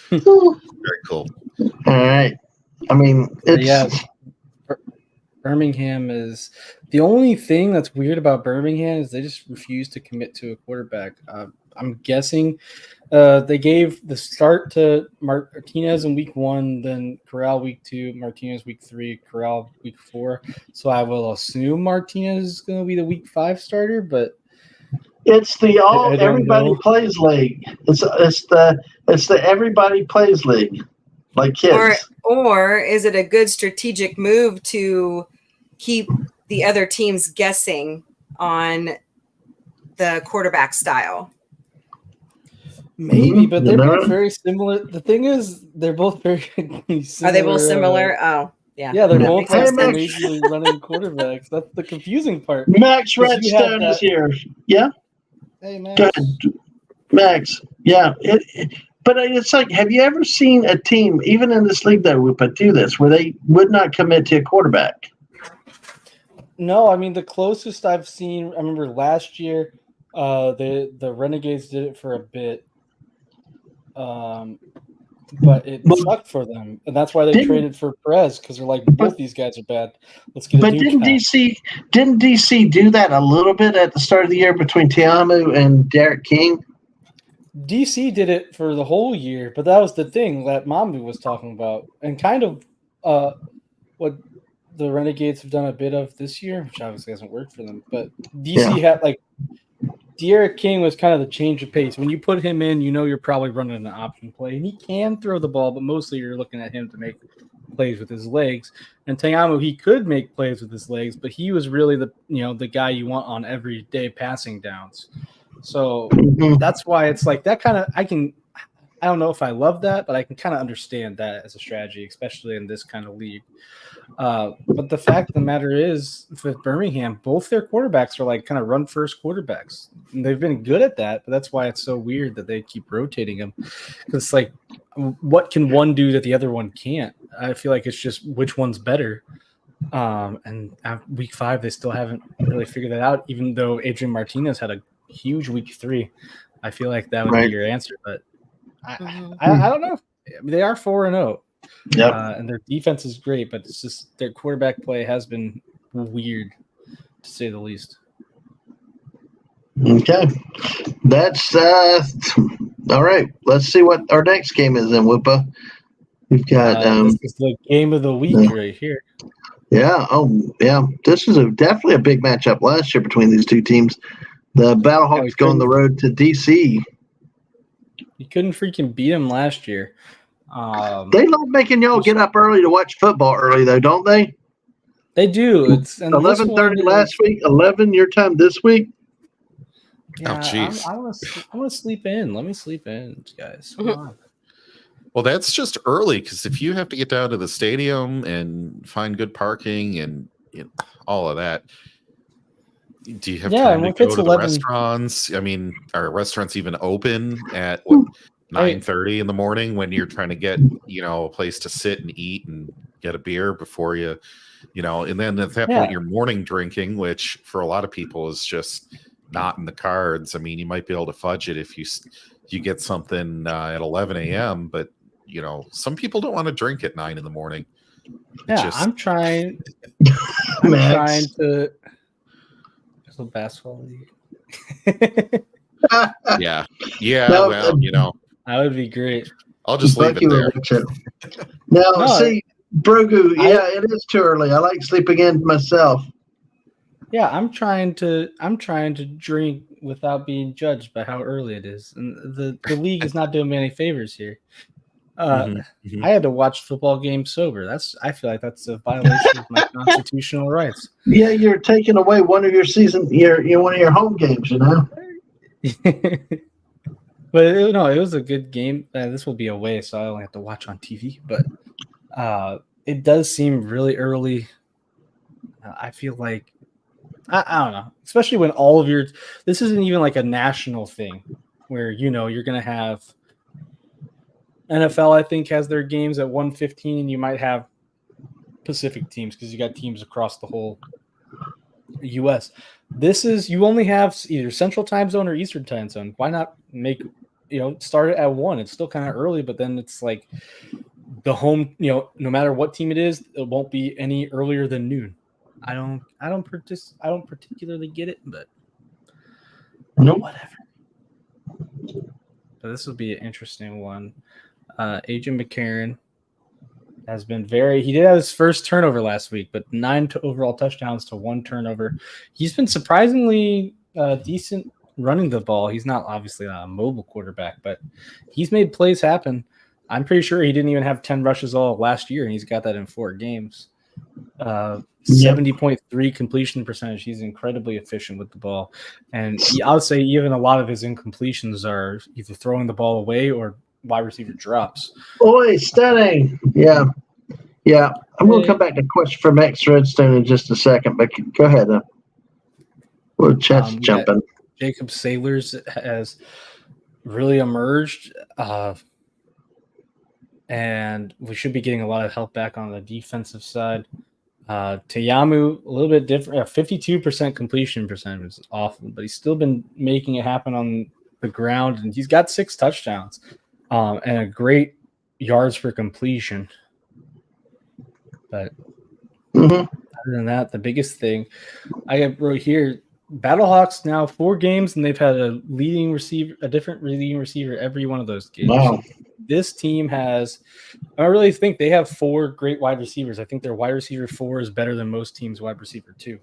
Very cool. All right. I mean, it's Birmingham is the only thing that's weird about Birmingham is they just refuse to commit to a quarterback. I'm guessing they gave the start to Martinez in week 1, then Corral week 2, Martinez week 3, Corral week 4. So I will assume Martinez is going to be the week 5 starter, but it's the I don't everybody know. plays league. It's the everybody plays league, like kids. Or is it a good strategic move to keep the other teams guessing on the quarterback style? Maybe, but they're Never- both very similar. The thing is, they're both very similar. Are they both similar? Oh, yeah. Yeah, they're Yeah. both Hey, like Max. lazily running quarterbacks. That's the confusing part. Max Because you had Redstone that- is here. Yeah, Hey, man. good. Max. Yeah, but it's like, have you ever seen a team, even in this league, that would do this, where they would not commit to a quarterback? No, I mean the closest I've seen. I remember last year, the Renegades did it for a bit, but it sucked for them, and that's why they traded for Perez because they're like both these guys are bad. Let's get a new didn't guy. DC do that a little bit at the start of the year between Tiamu and Derek King? DC did it for the whole year, but that was the thing that Mambu was talking about, and kind of what the Renegades have done a bit of this year, which obviously hasn't worked for them. But DC had like Derek King was kind of the change of pace. When you put him in, you know you're probably running an option play, and he can throw the ball, but mostly you're looking at him to make plays with his legs. And Tangamu, he could make plays with his legs, but he was really the guy you want on everyday passing downs. So that's why it's like that kind of I don't know if I love that, but I can kind of understand that as a strategy, especially in this kind of league. But the fact of the matter is, with Birmingham, both their quarterbacks are like kind of run first quarterbacks. And they've been good at that, but that's why it's so weird that they keep rotating them. It's like, what can one do that the other one can't? I feel like it's just which one's better. And week 5, they still haven't really figured that out, even though Adrian Martinez had a huge week 3. I feel like that would be your answer, but I don't know. I mean, they are 4-0. Yep. And their defense is great, but it's just their quarterback play has been weird, to say the least. Okay. That's all right. Let's see what our next game is then, Whoopa. We've got this is the game of the week right here. Yeah. Oh, yeah. This is definitely a big matchup last year between these two teams. The Battlehawks go on the road to DC. You couldn't freaking beat them last year. They love making y'all get up early to watch football early, though, don't they? They do. It's 11:30 last week, 11 your time this week. Yeah, oh, jeez. I want to sleep in. Let me sleep in, guys. Come on. Well, that's just early because if you have to get down to the stadium and find good parking and all of that, do you have time to go to the restaurants? I mean, are restaurants even open at 9:30 in the morning when you're trying to get a place to sit and eat and get a beer before you and then at that point you're morning drinking, which for a lot of people is just not in the cards. I mean, you might be able to fudge it if you get something at 11 a.m. but some people don't want to drink at 9 in the morning. I'm trying to a basketball league. yeah well that would be great. I'll just leave it there. See, Brogu, it is too early. I like sleeping in myself. Yeah, I'm trying to drink without being judged by how early it is, and the league is not doing me any favors here. I had to watch football games sober. I feel like that's a violation of my constitutional rights. Yeah, you're taking away one of your one of your home games, But it was a good game. This will be away, so I only have to watch on TV. But it does seem really early. I feel like I don't know, especially when all of this isn't even like a national thing where you're going to have NFL. I think has their games at 1:15, and you might have Pacific teams because you got teams across the whole U.S. This is you only have either Central Time Zone or Eastern Time Zone. Why not make start it at 1? It's still kind of early, but then it's like the home. No matter what team it is, it won't be any earlier than noon. I don't particularly get it, but nope. Whatever. So this will be an interesting one. Agent McCarron has been he did have his first turnover last week, but 9 overall touchdowns to 1 turnover. He's been surprisingly decent running the ball. He's not obviously not a mobile quarterback, but he's made plays happen. I'm pretty sure he didn't even have 10 rushes all last year, and he's got that in 4 games. 70.3 completion percentage. He's incredibly efficient with the ball. And I would say even a lot of his incompletions are either throwing the ball away or wide receiver drops. Boy, stunning. Yeah. I'm going to come back to question from X Redstone in just a second, but go ahead. Well, chat's jumping. Jacob Sailors has really emerged, and we should be getting a lot of help back on the defensive side. Tayamu, a little bit different. 52% completion percentage is awful, but he's still been making it happen on the ground, and he's got 6 touchdowns and a great yards per completion. But other than that, the biggest thing I wrote here, Battlehawks now 4 games, and they've had a different leading receiver every one of those games. Wow. This team I really think they have 4 great wide receivers. I think their wide receiver 4 is better than most teams' wide receiver 2.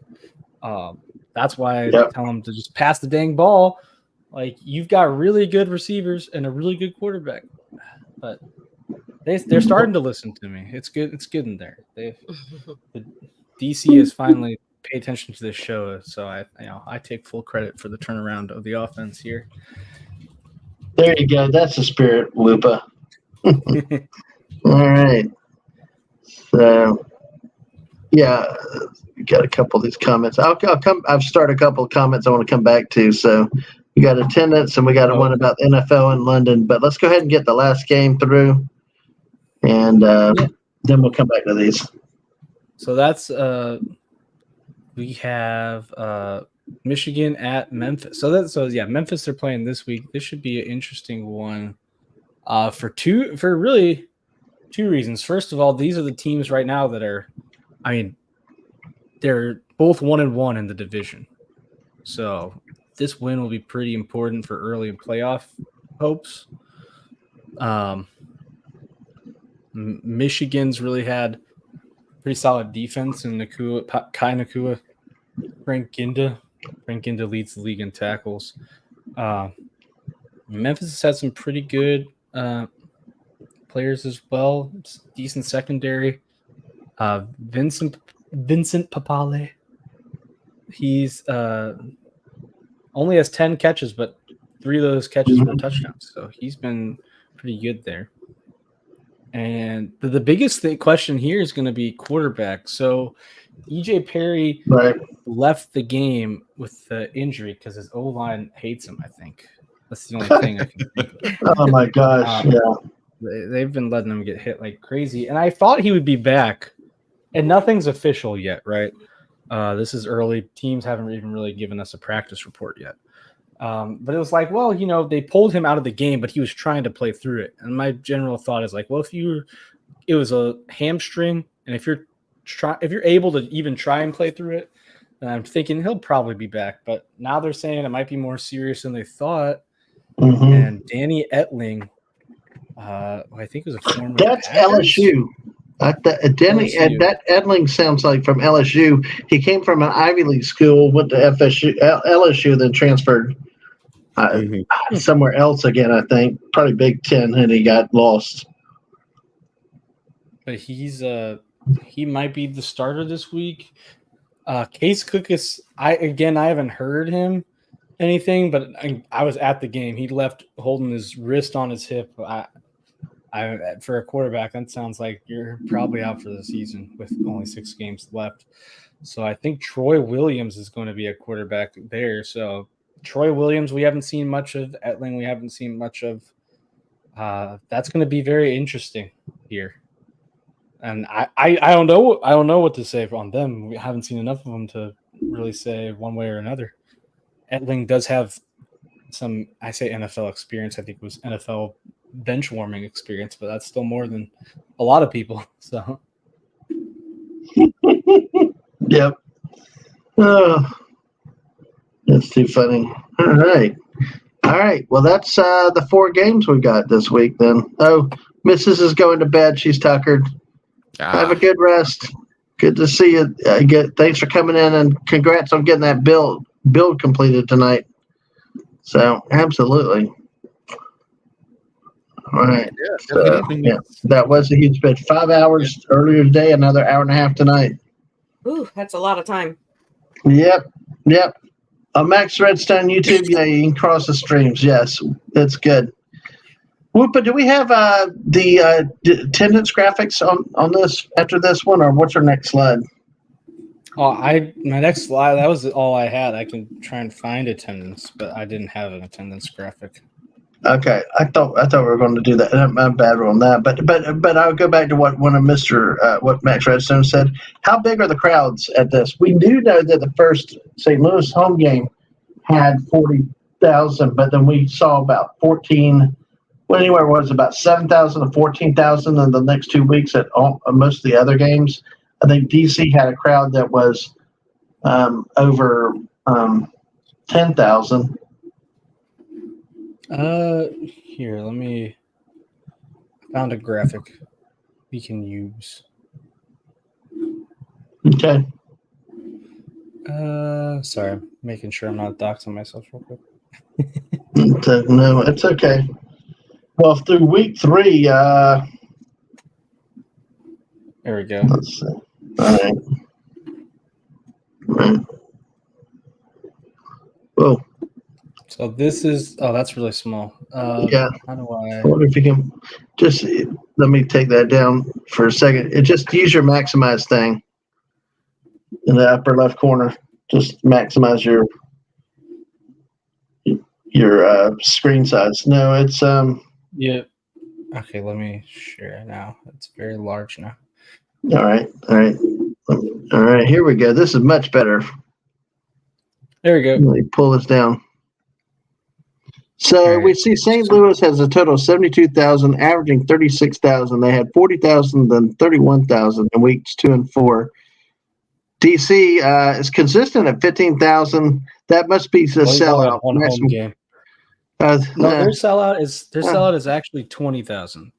That's why I tell them to just pass the dang ball. Like, you've got really good receivers and a really good quarterback. But they're starting to listen to me. It's good. It's good in there. The DC has finally paid attention to this show, so I take full credit for the turnaround of the offense here. There you go. That's the spirit, Lupa. All right. So, yeah, we got a couple of these comments. I've started a couple of comments I want to come back to. So, we got attendance and we got one about NFL in London. But let's go ahead and get the last game through, and then we'll come back to these. So that's we have Michigan at Memphis. Memphis they're playing this week. This should be an interesting one for really 2 reasons. First of all, these are the teams right now that are, they're both 1-1 in the division. So this win will be pretty important for early playoff hopes. Michigan's really had pretty solid defense in Kai Nakua, Frank Ginda. Frank Ginda leads the league in tackles. Memphis has had some pretty good players as well. It's decent secondary. Vincent Papale. He's only has 10 catches, but 3 of those catches were touchdowns. So he's been pretty good there. And the biggest question here is going to be quarterback. So EJ Perry left the game with the injury because his O-line hates him, I think. That's the only thing I can think of. Oh, my gosh, They've been letting him get hit like crazy. And I thought he would be back. And nothing's official yet, right? This is early. Teams haven't even really given us a practice report yet. But it was like, well, they pulled him out of the game, but he was trying to play through it. And my general thought is like, well, it was a hamstring, and if you're able to even try and play through it, then I'm thinking he'll probably be back. But now they're saying it might be more serious than they thought. And Danny Etling, I think it was a former. That's LSU. That Edling sounds like from LSU. He came from an Ivy League school, went to LSU, then transferred somewhere else again, I think. Probably Big Ten, and he got lost. But he might be the starter this week. Case Cook I haven't heard him anything, but I was at the game. He left holding his wrist on his hip. For a quarterback, that sounds like you're probably out for the season with only 6 games left. So I think Troy Williams is going to be a quarterback there. So Troy Williams, we haven't seen much of. Etling, we haven't seen much of. That's going to be very interesting here. And I don't know what to say on them. We haven't seen enough of them to really say one way or another. Etling does have some, I say NFL experience. I think it was NFL bench warming experience, but that's still more than a lot of people. So, Yep. Oh, that's too funny. All right. Well, that's the 4 games we got this week then. Oh, Mrs. is going to bed. She's tuckered. Have a good rest. Good to see you. Thanks for coming in, and congrats on getting that build completed tonight. So, absolutely. All right. That was a huge bit. 5 hours earlier today, another hour and a half tonight. Ooh, that's a lot of time. Yep. Max Redstone YouTube, yeah, you can cross the streams. Yes, it's good. Whoopa, do we have the attendance graphics on this after this one, or what's our next slide? Oh, my next slide, that was all I had. I can try and find attendance, but I didn't have an attendance graphic. Okay, I thought we were going to do that. My bad on that. But I'll go back to what one of what Max Redstone said. How big are the crowds at this? We do know that the first St. Louis home game had 40,000, but then we saw about 14. Well, anywhere was about 7,000 to 14,000 in the next 2 weeks at most of the other games. I think DC had a crowd that was over 10,000. Here, I found a graphic we can use. Okay. Sorry, I'm making sure I'm not doxing myself real quick. No, it's okay. Well, through week 3, there we go. Let's see. All right. Whoa. So this is, that's really small. Yeah. How do I wonder if you can just let me take that down for a second. Just use your maximize thing in the upper left corner. Just maximize your screen size. No, it's Yeah. Okay, let me share it now. It's very large now. All right. Here we go. This is much better. There we go. Let me pull this down. So we see St. Louis has a total of 72,000, averaging 36,000. They had 40,000, then 31,000 in weeks 2 and 4. DC is consistent at 15,000. That must be the sellout. One home game. No, their sellout is actually 20,000.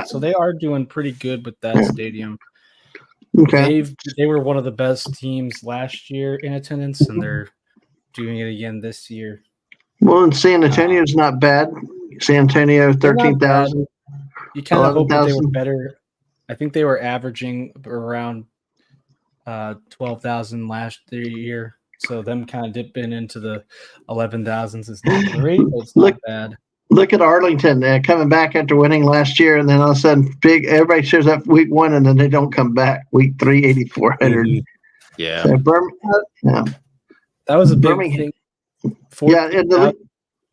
So they are doing pretty good with that stadium. Okay. They were one of the best teams last year in attendance, and they're doing it again this year. Well, and San Antonio's not bad. San Antonio, 13,000. You kind of hope that they were better. I think they were averaging around 12,000 last year. So them kind of dipping into the 11,000s is not great, but it's not bad. Look at Arlington coming back after winning last year, and then all of a sudden, everybody shows up week 1, and then they don't come back. Week 3, 8,400. Mm-hmm. Yeah. So that was a big thing.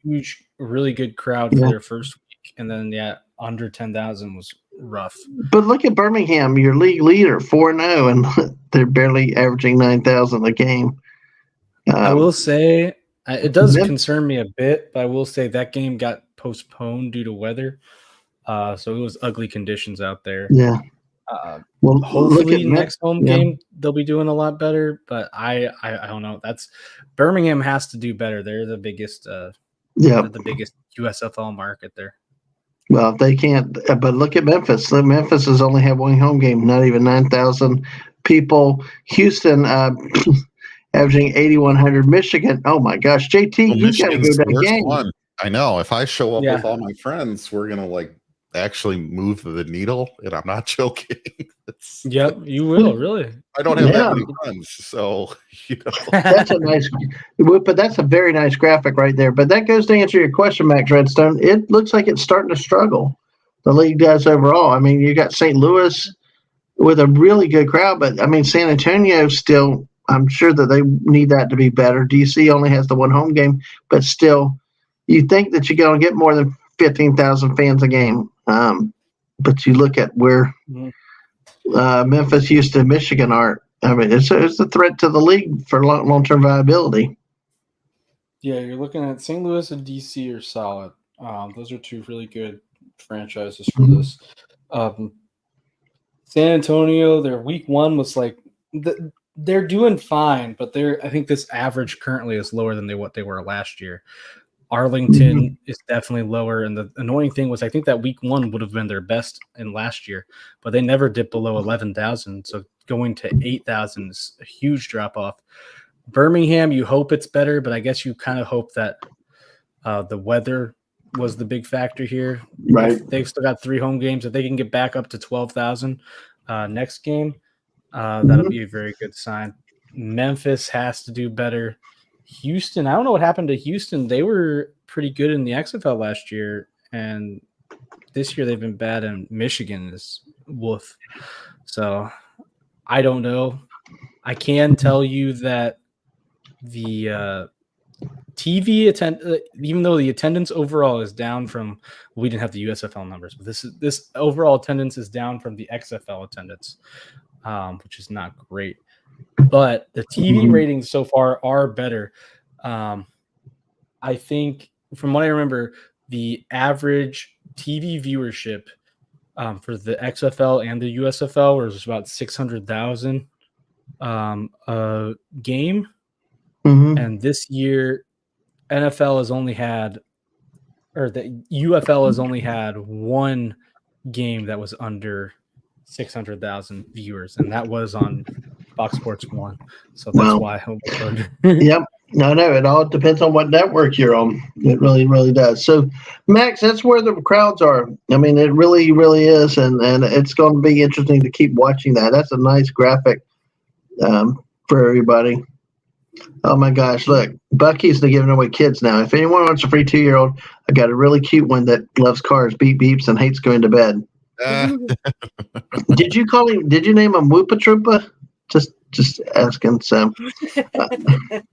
Huge, really good crowd for their first week, and then under 10,000 was rough. But look at Birmingham, your league leader, 4-0, and they're barely averaging 9,000 a game. I will say it does concern me a bit, but I will say that game got postponed due to weather, so it was ugly conditions out there. Yeah. Well, hopefully next home game they'll be doing a lot better, but I don't know. That's Birmingham has to do better. They're the biggest the biggest USFL market there. Well, they can't. But look at Memphis. Memphis has only had one home game, not even 9,000 people. Houston averaging 8,100. Michigan. Oh my gosh, JT, you got to go to that game. One. I know. If I show up with all my friends, we're gonna actually move the needle, and I'm not joking. Yep, you will, really. I don't have that many friends, so That's a nice, but that's a very nice graphic right there. But that goes to answer your question, Max Redstone. It looks like it's starting to struggle. The league does overall. I mean, you got St. Louis with a really good crowd, but I mean, San Antonio still. I'm sure that they need that to be better. DC only has the one home game, but still, you think that you're going to get more than 15,000 fans a game. But you look at where Memphis, Houston, Michigan are. I mean, it's a threat to the league for long-term viability. Yeah, you're looking at St. Louis and DC are solid. Those are two really good franchises for this. San Antonio, their week one was like they're doing fine, but I think this average currently is lower than what they were last year. Arlington is definitely lower, and the annoying thing was I think that week one would have been their best in last year, but they never dipped below 11,000. So going to 8,000 is a huge drop off. Birmingham, you hope it's better, but I guess you kind of hope that the weather was the big factor here. Right. They've still got 3 home games. If they can get back up to 12,000 next game, that'll be a very good sign. Memphis has to do better. Houston, I don't know what happened to Houston. They were pretty good in the XFL last year, and this year they've been bad, and Michigan is woof. So I don't know. I can tell you that the TV even though the attendance overall is down from, we didn't have the USFL numbers, but this overall attendance is down from the XFL attendance, which is not great. But the TV ratings so far are better. I think from what I remember, the average TV viewership for the XFL and the USFL was about 600,000 a game. And this year, NFL has only had, or the UFL has only had one game that was under 600,000 viewers, and that was on Fox Sports 1. So that's why. Yep. No, it all depends on what network you're on. It really, really does. So, Max, that's where the crowds are. I mean, it really, really is, and it's going to be interesting to keep watching that. That's a nice graphic for everybody. Oh my gosh, look, Bucky's giving away kids now. If anyone wants a free 2-year-old, I got a really cute one that loves cars, beep beeps, and hates going to bed. Did you name him Whoopa Troopa? Just asking Sam.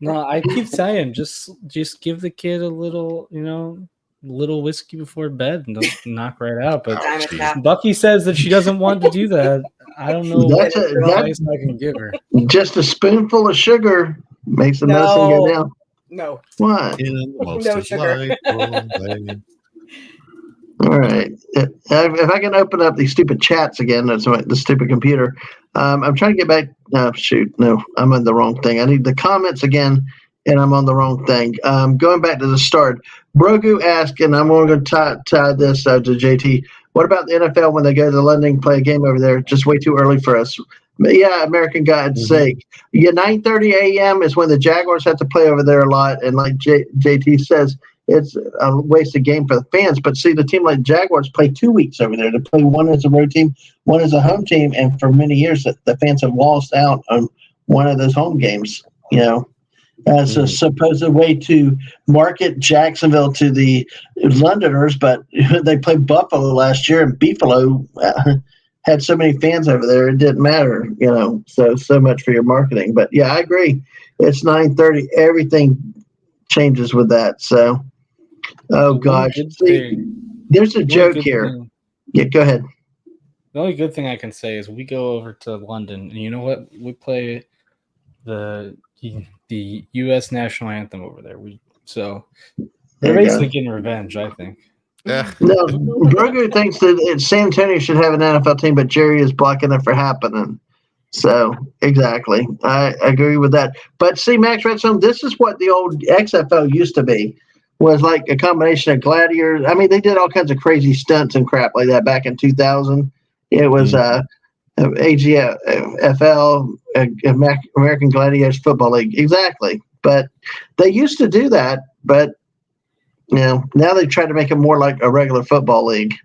No, I keep saying just give the kid a little, little whiskey before bed and they'll knock right out. But Bucky says that she doesn't want to do that. I don't know what advice I can give her. Just a spoonful of sugar makes the medicine go down. No. What? No sugar. All right. If I can open up these stupid chats again, that's the stupid computer. I'm trying to get back. No, I'm on the wrong thing. I need the comments again, and I'm on the wrong thing. Going back to the start, Brogu asked, and I'm going to tie this to JT. What about the NFL when they go to London and play a game over there? Just way too early for us. But yeah, American God's sake. Yeah, 9:30 a.m. is when the Jaguars have to play over there a lot, and like JT says, it's a wasted game for the fans. But see, the team like Jaguars play 2 weeks over there. They play one as a road team, one as a home team, and for many years the fans have lost out on one of those home games. As a supposed way to market Jacksonville to the Londoners, but they played Buffalo last year, and Beefalo had so many fans over there, it didn't matter. So much for your marketing. But yeah, I agree. It's 9:30. Everything changes with that. So. Oh gosh! See, there's a joke here. Yeah, go ahead. The only good thing I can say is we go over to London, and you know what? We play the U.S. national anthem over there. They're basically getting revenge, I think. Yeah. No, Brogu thinks that San Antonio should have an NFL team, but Jerry is blocking it for happening. So exactly, I agree with that. But see, Max Redstone, this is what the old XFL used to be. Was like a combination of gladiators. I mean, they did all kinds of crazy stunts and crap like that back in 2000. It was AGFL, American Gladiators Football League. Exactly. But they used to do that, but now they try to make it more like a regular football league.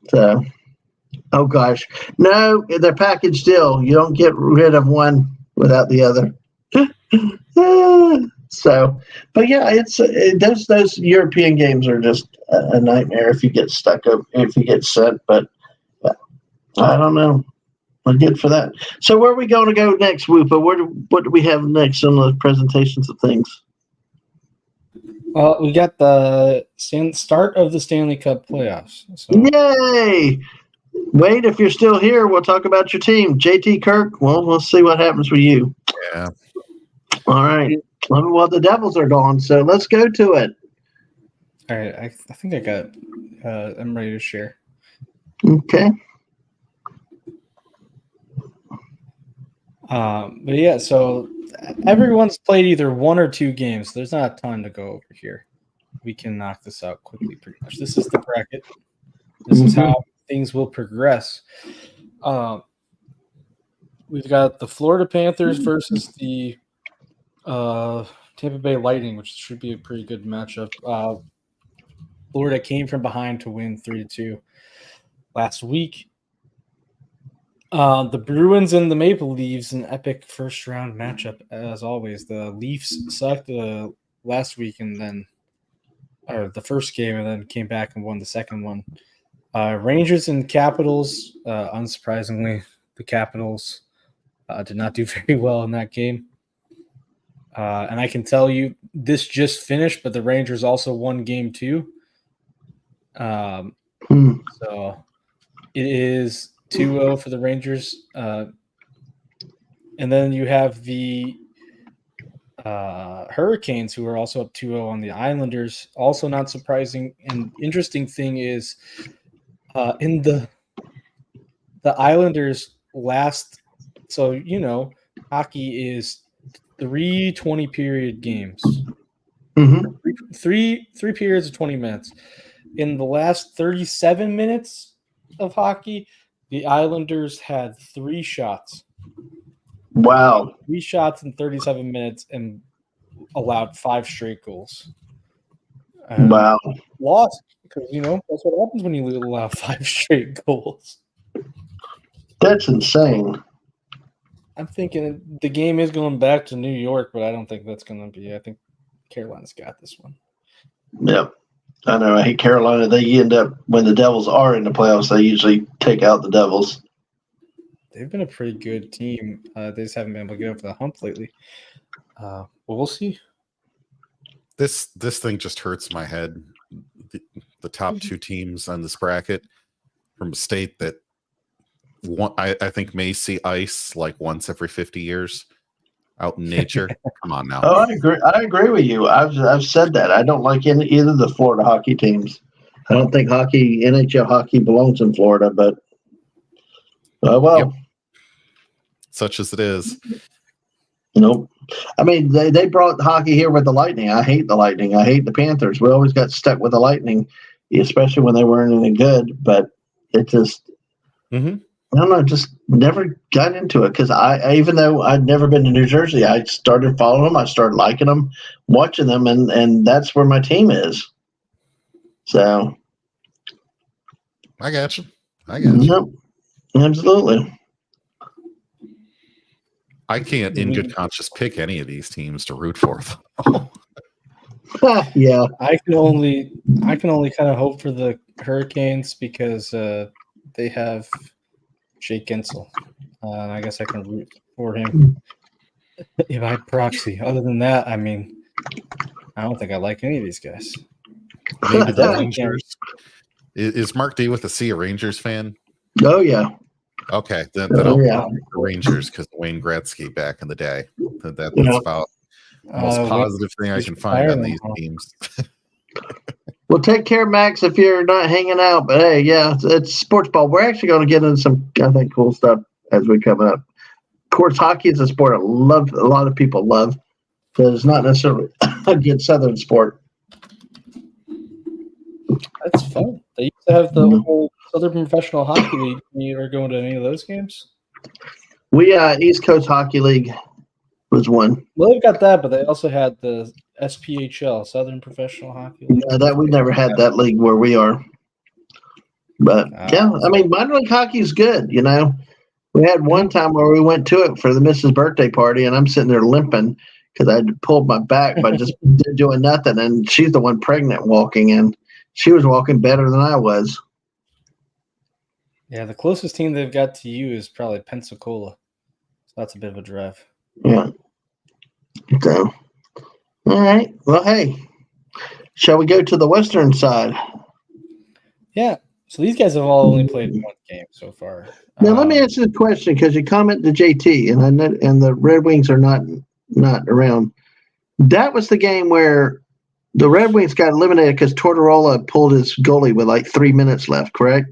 So, oh gosh. No, they're package deal. You don't get rid of one without the other. So, but yeah, those European games are just a nightmare if you get stuck up, if you get sent. But I don't know. We're good for that. So where are we going to go next, Whoopa? What do we have next on the presentations of things? We got the start of the Stanley Cup playoffs. So. Yay! Wade, if you're still here, we'll talk about your team. JT Kirk, well, we'll see what happens with you. Yeah. All right. Well, the Devils are gone, so let's go to it. All right. I think I got I'm ready to share. Okay. But yeah, so everyone's played either 1 or 2 games. There's not a ton to go over here. We can knock this out quickly, pretty much. This is the bracket. This is how things will progress. We've got the Florida Panthers versus the Tampa Bay Lightning, which should be a pretty good matchup. Florida came from behind to win 3-2 last week. The Bruins and the Maple Leafs, an epic first-round matchup, as always. The Leafs sucked last week or the first game, and then came back and won the second one. Rangers and Capitals, unsurprisingly, the Capitals did not do very well in that game. And I can tell you, this just finished, but the Rangers also won game 2. So it is 2-0 for the Rangers. And then you have the Hurricanes, who are also up 2-0 on the Islanders. Also not surprising. And interesting thing is in the Islanders last – so, hockey is 3 20-period games. Three periods of 20 minutes. In the last 37 minutes of hockey, the Islanders had 3 shots. Wow. 3 shots in 37 minutes and allowed 5 straight goals. Wow. Lost because, that's what happens when you allow 5 straight goals. That's insane. I'm thinking the game is going back to New York, but I don't think that's going to be. I think Carolina's got this one. Yep. I know. I hate Carolina. They end up, when the Devils are in the playoffs, they usually take out the Devils. They've been a pretty good team. They just haven't been able to get over the hump lately. Well, we'll see. This thing just hurts my head. The top 2 teams on this bracket from a state that I think may see ice like once every 50 years out in nature. Come on now. Oh, I agree with you. I've said that. I don't like either of the Florida hockey teams. I don't think NHL hockey belongs in Florida, but Yep. Such as it is. Nope. I mean, they brought hockey here with the Lightning. I hate the Lightning. I hate the Panthers. We always got stuck with the Lightning, especially when they weren't any good. But it just, I don't know, just never got into it because I even though I'd never been to New Jersey, I started following them. I started liking them, watching them, and that's where my team is. So. I got you. Yep, absolutely. I can't, in good conscience, pick any of these teams to root for. Yeah, I can only kind of hope for the Hurricanes because they have Jake Gensel. And I guess I can root for him by proxy. Other than that, I mean, I don't think I like any of these guys. Maybe the Rangers. Is Mark D with a C a Rangers fan? Oh yeah. Okay, then I'll pick the Rangers because Wayne Gretzky back in the day. That's about the most positive thing I can find on these teams. Well, take care, Max, if you're not hanging out. But hey, yeah, it's sports ball. We're actually going to get into some, I think, cool stuff as we come up. Of course, hockey is a sport a lot of people love, but it's not necessarily a good Southern sport. That's fun. They used to have the whole Southern Professional Hockey League. You ever going to any of those games? We East Coast Hockey League was one. Well, they've got that, but they also had the SPHL, Southern Professional Hockey League. That we never had that league where we are. But yeah, I mean, minor league hockey is good. We had one time where we went to it for the missus' birthday party, and I'm sitting there limping because I had pulled my back by just doing nothing. And she's the one pregnant walking in. She was walking better than I was. Yeah, the closest team they've got to you is probably Pensacola. So that's a bit of a drive. Yeah. So, all right. Well, hey, shall we go to the western side? Yeah. So these guys have all only played one game so far. Now let me ask you a question because you comment to JT and I know, and the Red Wings are not around. That was the game where the Red Wings got eliminated because Tortorella pulled his goalie with like 3 minutes left. Correct?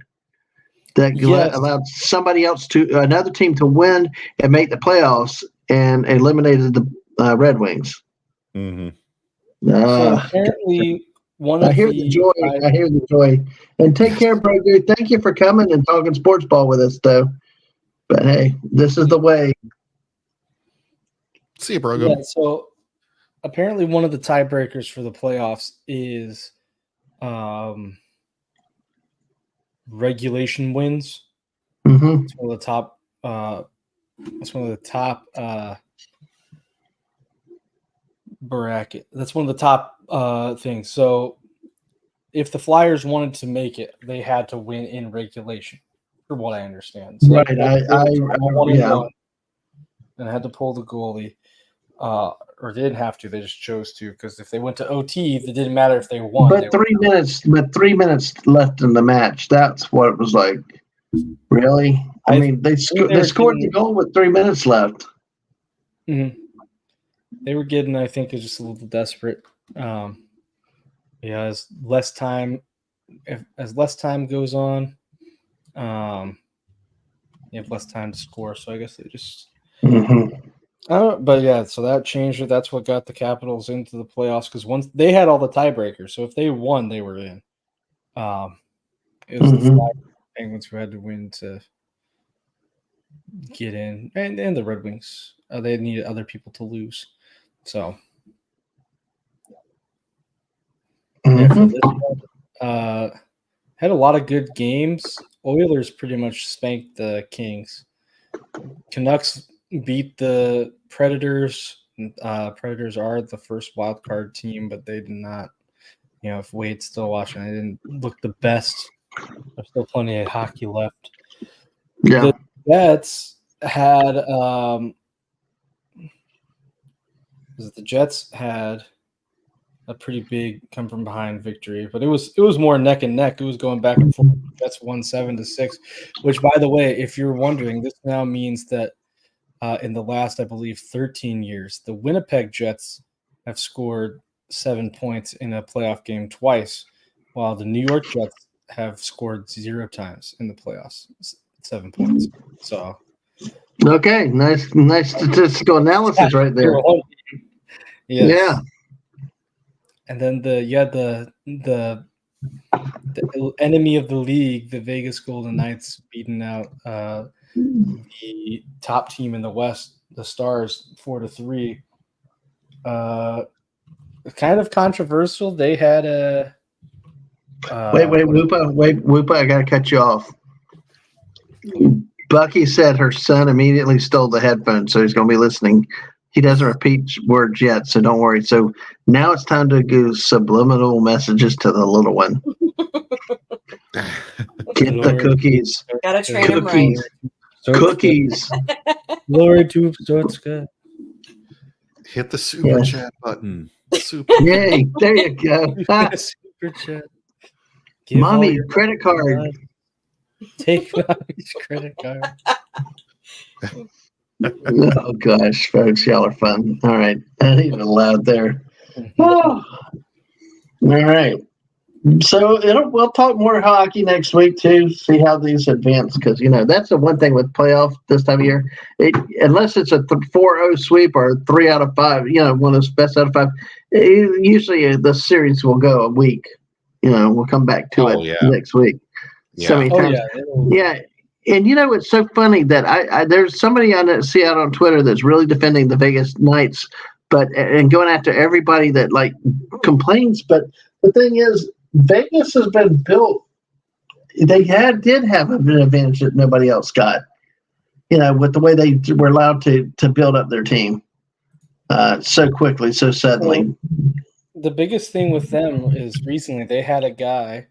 That allowed somebody else another team to win and make the playoffs and eliminated the Red Wings. Mm-hmm. So apparently, I hear the joy. And take care, bro, dude. Thank you for coming and talking sports ball with us, though. But hey, this is the way. See you, bro. Yeah, so apparently one of the tiebreakers for the playoffs is regulation wins. Mm-hmm. It's one of the top. That's one of the top bracket. That's one of the top things. So if the Flyers wanted to make it, they had to win in regulation, for what I understand. So right. And had to pull the goalie. Or they didn't have to. They just chose to because if they went to OT, it didn't matter if they won. But 3 minutes left in the match. That's what it was like. Really? I mean, they scored the goal with 3 minutes left. Mm-hmm. They were getting, I think, just a little desperate. As less time goes on, you have less time to score. So I guess they just. Mm-hmm. But yeah, so that changed it. That's what got the Capitals into the playoffs because once they had all the tiebreakers, so if they won, they were in. It was the Penguins who had to win to get in, and the Red Wings. They needed other people to lose. So, yeah, for this one, had a lot of good games. Oilers pretty much spanked the Kings. Canucks beat the Predators. Predators are the first wild card team, but they did not. If Wade's still watching, they didn't look the best. There's still plenty of hockey left. Yeah. The Jets had the Jets had a pretty big come from behind victory, but it was more neck and neck. It was going back and forth. Jets won 7-6, which, by the way, if you're wondering, this now means that in the last, I believe, 13 years, the Winnipeg Jets have scored 7 points in a playoff game twice, while the New York Jets have scored 0 times in the playoffs, 7 points. So, okay, nice statistical analysis right there. Yes. Yeah. And then the enemy of the league, the Vegas Golden Knights, beating out the top team in the West, the Stars, 4-3. Kind of controversial. They had a wait, Whoopa, I gotta cut you off. Bucky said her son immediately stole the headphones, so he's gonna be listening. He doesn't repeat words yet, so don't worry. So now it's time to do subliminal messages to the little one. Get the cookies. Gotta train him right. Cookies. Lord Tube starts good. Hit the super chat button. Yay, there you go. Super chat. Mommy, credit card. Take mommy's credit card. Oh gosh, folks, y'all are fun. All right, I ain't even allowed there. Oh. All right, so we'll talk more hockey next week too. See how these advance because that's the one thing with playoff this time of year. Unless it's a 4-0 sweep or 3 out of 5, one of those best out of 5. Usually the series will go a week. We'll come back to it next week. Yeah. So many times. Yeah. And it's so funny that I there's somebody I see out on Twitter that's really defending the Vegas Knights, and going after everybody that complains. But the thing is, Vegas has been built. They did have an advantage that nobody else got. With the way they were allowed to build up their team so quickly, so suddenly. The biggest thing with them is recently they had a guy,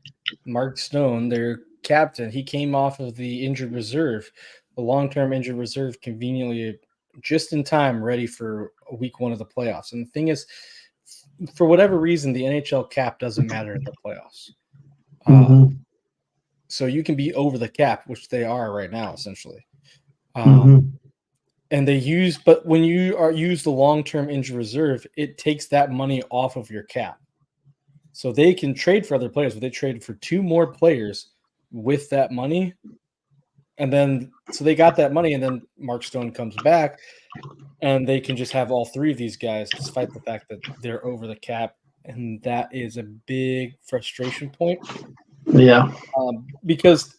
Mark Stone, their captain. He came off of the injured reserve, the long-term injured reserve, conveniently just in time, ready for week 1 of the playoffs. And the thing is, for whatever reason, the NHL cap doesn't matter in the playoffs. So you can be over the cap, which they are right now, essentially. Mm-hmm. And but when you use the long-term injury reserve, it takes that money off of your cap. So they can trade for other players, but they traded for 2 more players with that money. And then, so they got that money, and then Mark Stone comes back, and they can just have all 3 of these guys, despite the fact that they're over the cap. And that is a big frustration point. Yeah. Because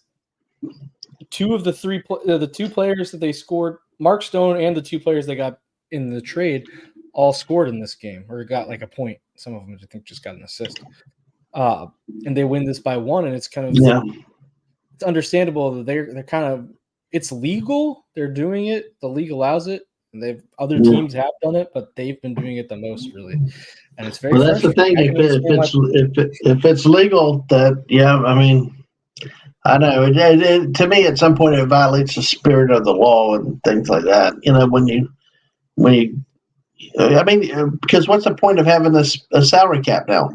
2 of the 3, the 2 players that they scored, Mark Stone and the 2 players they got in the trade, all scored in this game, or got like a point. Some of them, I think, just got an assist. And they win this by 1, and it's kind of it's understandable that they're kind of, it's legal. They're doing it. The league allows it, and other teams have done it, but they've been doing it the most, really. And it's very. Well, that's the thing. If it's legal, I mean. I know. To me, at some point, it violates the spirit of the law and things like that. Because what's the point of having a salary cap now?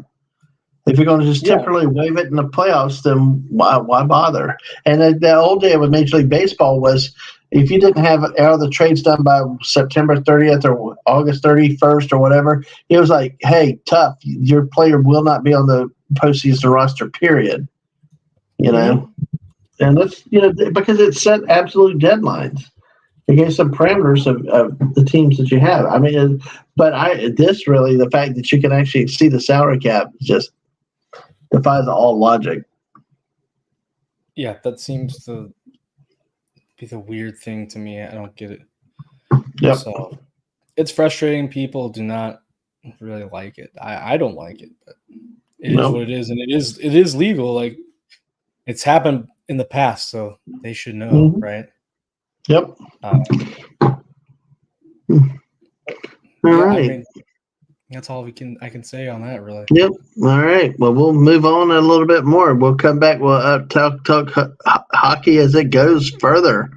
If you're going to just temporarily waive it in the playoffs, then why bother? And the old day with Major League Baseball was if you didn't have all the trades done by September 30th or August 31st or whatever, it was like, hey, tough. Your player will not be on the postseason roster, period. And that's because it set absolute deadlines. It gave some parameters of the teams that you have. I mean, the fact that you can actually see the salary cap just defies all logic. Yeah, that seems to be the weird thing to me. I don't get it. Yep. So it's frustrating. People do not really like it. I don't like it, but it is what it is, and it is legal. Like, it's happened in the past, so they should know, right? Yep. All right. I mean, that's all I can say on that, really. Yep. All right. Well, we'll move on a little bit more. We'll come back. We'll talk hockey as it goes further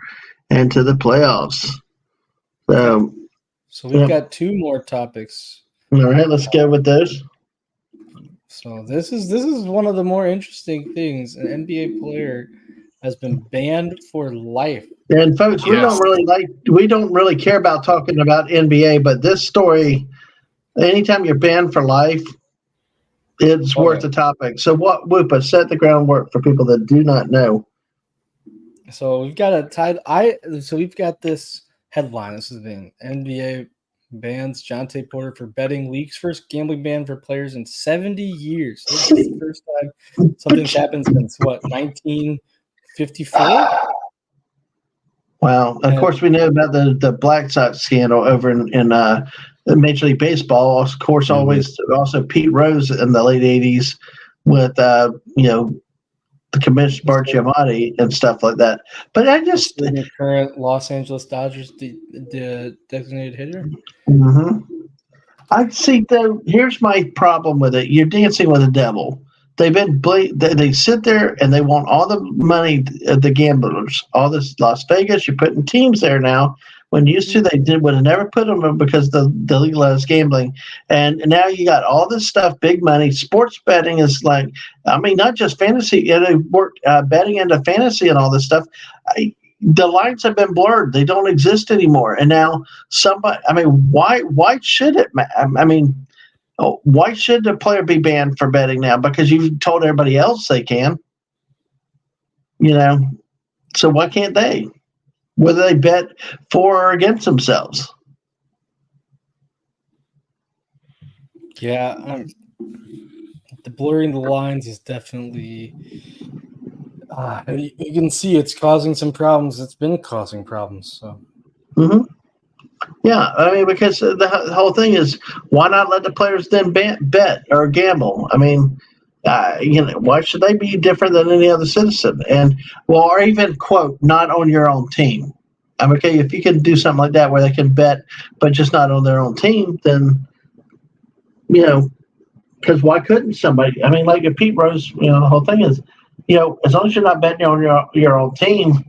into the playoffs. So we've got 2 more topics. All right. Let's go with those. So this is one of the more interesting things. An NBA player has been banned for life. And folks, we don't really care about talking about NBA, but this story, anytime you're banned for life, it's worth the topic. So Whoopa, set the groundwork for people that do not know. So we've got we've got this headline. This is the NBA bans Jonte Porter for betting, league's first gambling ban for players in 70 years. This is the first time something's happened since 1954? Wow. Of course, we know about the Black Sox scandal over in Major League Baseball. Of course, always also Pete Rose in the late 80s with the commissioner Bart Giamatti and stuff like that. But I just the current Los Angeles Dodgers the designated hitter. Mm-hmm. I see. Though, here's my problem with it. You're dancing with the devil. They've been they sit there and they want all the money, the gamblers, all this Las Vegas. You're putting teams there now. When used to, they would have never put them because the legalized gambling, and now you got all this stuff, big money. Sports betting is like, I mean, not just fantasy. They work betting into fantasy and all this stuff. The lines have been blurred; they don't exist anymore. And now somebody, I mean, why should it? I mean, why should the player be banned for betting now? Because you've told everybody else they can. So why can't they? Whether they bet for or against themselves. Yeah, the blurring the lines is definitely. You can see it's causing some problems. It's been causing problems. So. Mm-hmm. Yeah, I mean, because the whole thing is, why not let the players then bet or gamble? I mean, why should they be different than any other citizen? Or even, quote, not on your own team. I'm okay if you can do something like that where they can bet, but just not on their own team, then, because why couldn't somebody? I mean, like if Pete Rose, the whole thing is, as long as you're not betting on your own team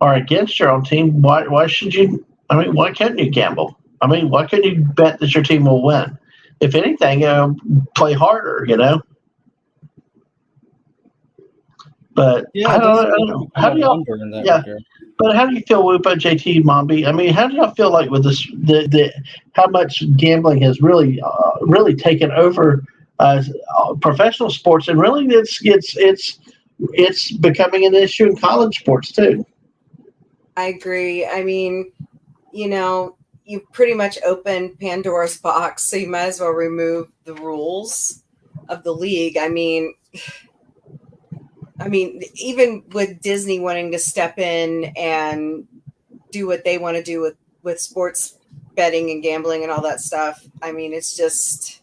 or against your own team, why should you? I mean, why can't you gamble? I mean, why couldn't you bet that your team will win? If anything, play harder, But Yeah, I don't know. How do y'all? Yeah, but how do you feel, Whoopa, JT, Mombi? I mean, how do y'all feel like with this the how much gambling has really taken over professional sports, and really it's becoming an issue in college sports too. I agree. I mean, you pretty much opened Pandora's box, so you might as well remove the rules of the league. I mean, even with Disney wanting to step in and do what they want to do with sports betting and gambling and all that stuff, I mean, it just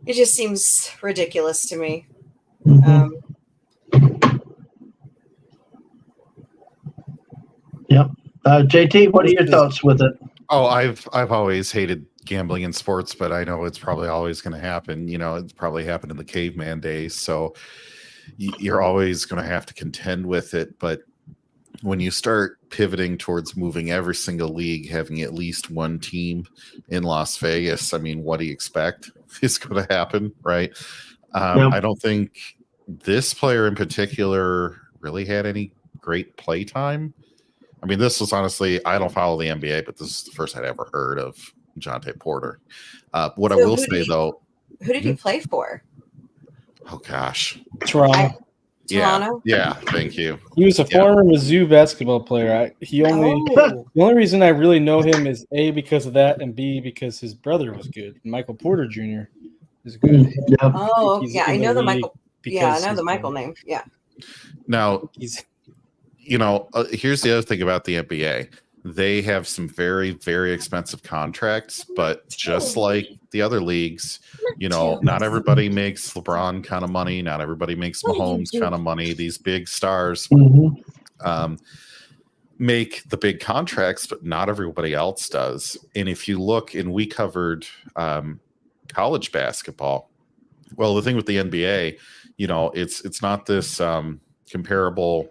seems ridiculous to me. Mm-hmm. Yep. JT, what are your thoughts with it? Oh, I've always hated gambling in sports, but I know it's probably always going to happen. It's probably happened in the caveman days, so you're always going to have to contend with it. But when you start pivoting towards moving every single league having at least one team in Las Vegas, I mean, what do you expect is going to happen, right? Yep. I don't think this player in particular really had any great play time. I mean, this was honestly, I don't follow the NBA, but this is the first I'd ever heard of Jonte Porter. What I will say, though. Who did he play for? Oh, gosh. Toronto. Yeah, thank you. He was a former Mizzou basketball player. The only reason I really know him is A, because of that, and B, because his brother was good. Michael Porter Jr. is good. Yeah. Oh, yeah, I know the Michael. Yeah, I know the Michael name. Yeah. Now, here's the other thing about the NBA. They have some very, very expensive contracts, but just like the other leagues, not everybody makes LeBron kind of money. Not everybody makes Mahomes kind of money. These big stars make the big contracts, but not everybody else does. And if you look, and we covered college basketball. Well, the thing with the NBA, it's not this comparable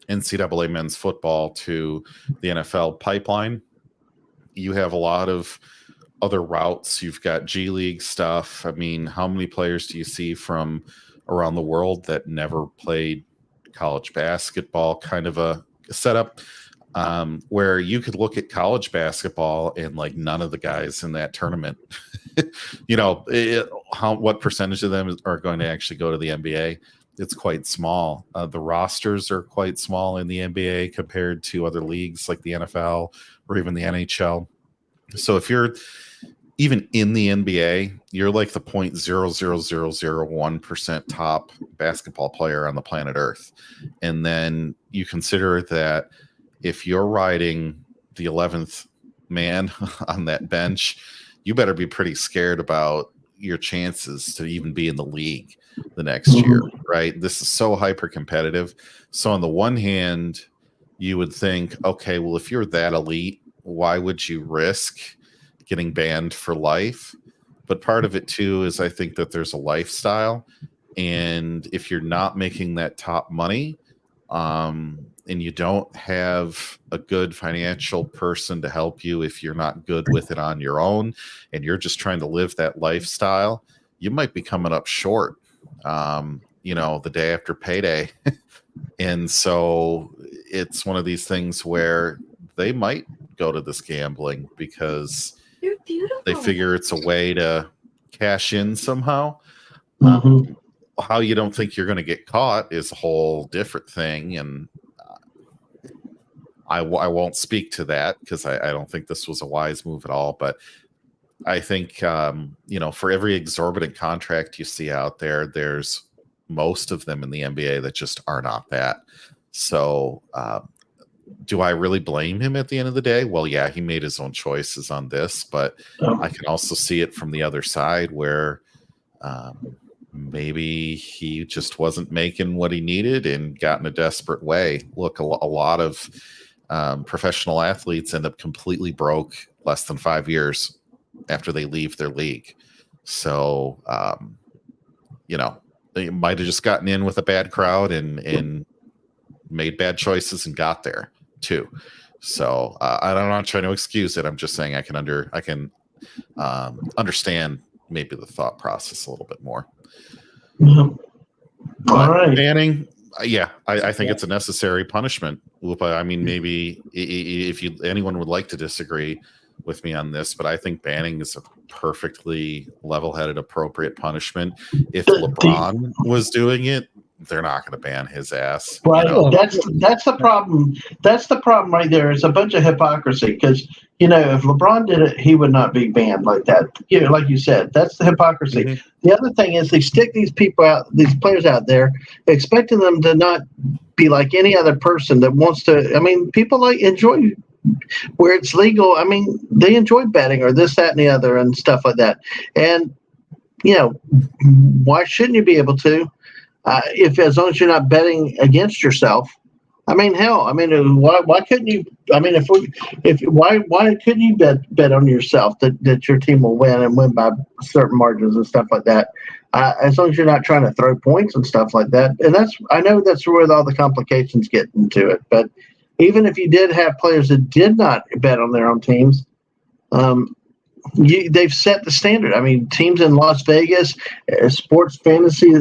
NCAA men's football to the NFL pipeline. You have a lot of other routes. You've got G League stuff. I mean, how many players do you see from around the world that never played college basketball? Kind of a setup where you could look at college basketball and like none of the guys in that tournament, what percentage of them are going to actually go to the NBA? It's quite small. The rosters are quite small in the NBA compared to other leagues like the NFL or even the NHL. So if you're even in the NBA, you're like the 0.00001% top basketball player on the planet Earth. And then you consider that if you're riding the 11th man on that bench, you better be pretty scared about your chances to even be in the league the next year, right? This is so hyper competitive. So on the one hand, you would think, okay, well, if you're that elite, why would you risk getting banned for life? But part of it too is I think that there's a lifestyle, and if you're not making that top money, and you don't have a good financial person to help you, if you're not good with it on your own and you're just trying to live that lifestyle, you might be coming up short the day after payday. And so it's one of these things where they might go to this gambling because they figure it's a way to cash in somehow. How you don't think you're going to get caught is a whole different thing. And I won't speak to that because I don't think this was a wise move at all. But I think, for every exorbitant contract you see out there, there's most of them in the NBA that just are not that. So do I really blame him at the end of the day? Well, yeah, he made his own choices on this, but I can also see it from the other side where maybe he just wasn't making what he needed and got in a desperate way. Look, a lot of professional athletes end up completely broke less than 5 years after they leave their league. So, they might have just gotten in with a bad crowd and made bad choices and got there too. So I'm not trying to excuse it. I'm just saying I can understand maybe the thought process a little bit more. But All right. banning, I think it's a necessary punishment. I mean, maybe if anyone would like to disagree with me on this, but I think banning is a perfectly level-headed, appropriate punishment. If LeBron was doing it, they're not going to ban his ass. Right. You know? That's the problem. That's the problem right there. It's a bunch of hypocrisy because if LeBron did it, he would not be banned like that. Like you said, that's the hypocrisy. Mm-hmm. The other thing is they stick these players out there, expecting them to not be like any other person that wants to. I mean, people enjoy where it's legal. I mean, they enjoy betting or this, that, and the other, and stuff like that. And why shouldn't you be able to? If as long as you're not betting against yourself, I mean, hell, I mean, why couldn't you? I mean, why couldn't you bet on yourself that your team will win and win by certain margins and stuff like that? As long as you're not trying to throw points and stuff like that, and I know that's where all the complications get into it. But even if you did have players that did not bet on their own teams, they've set the standard. I mean, teams in Las Vegas, fantasy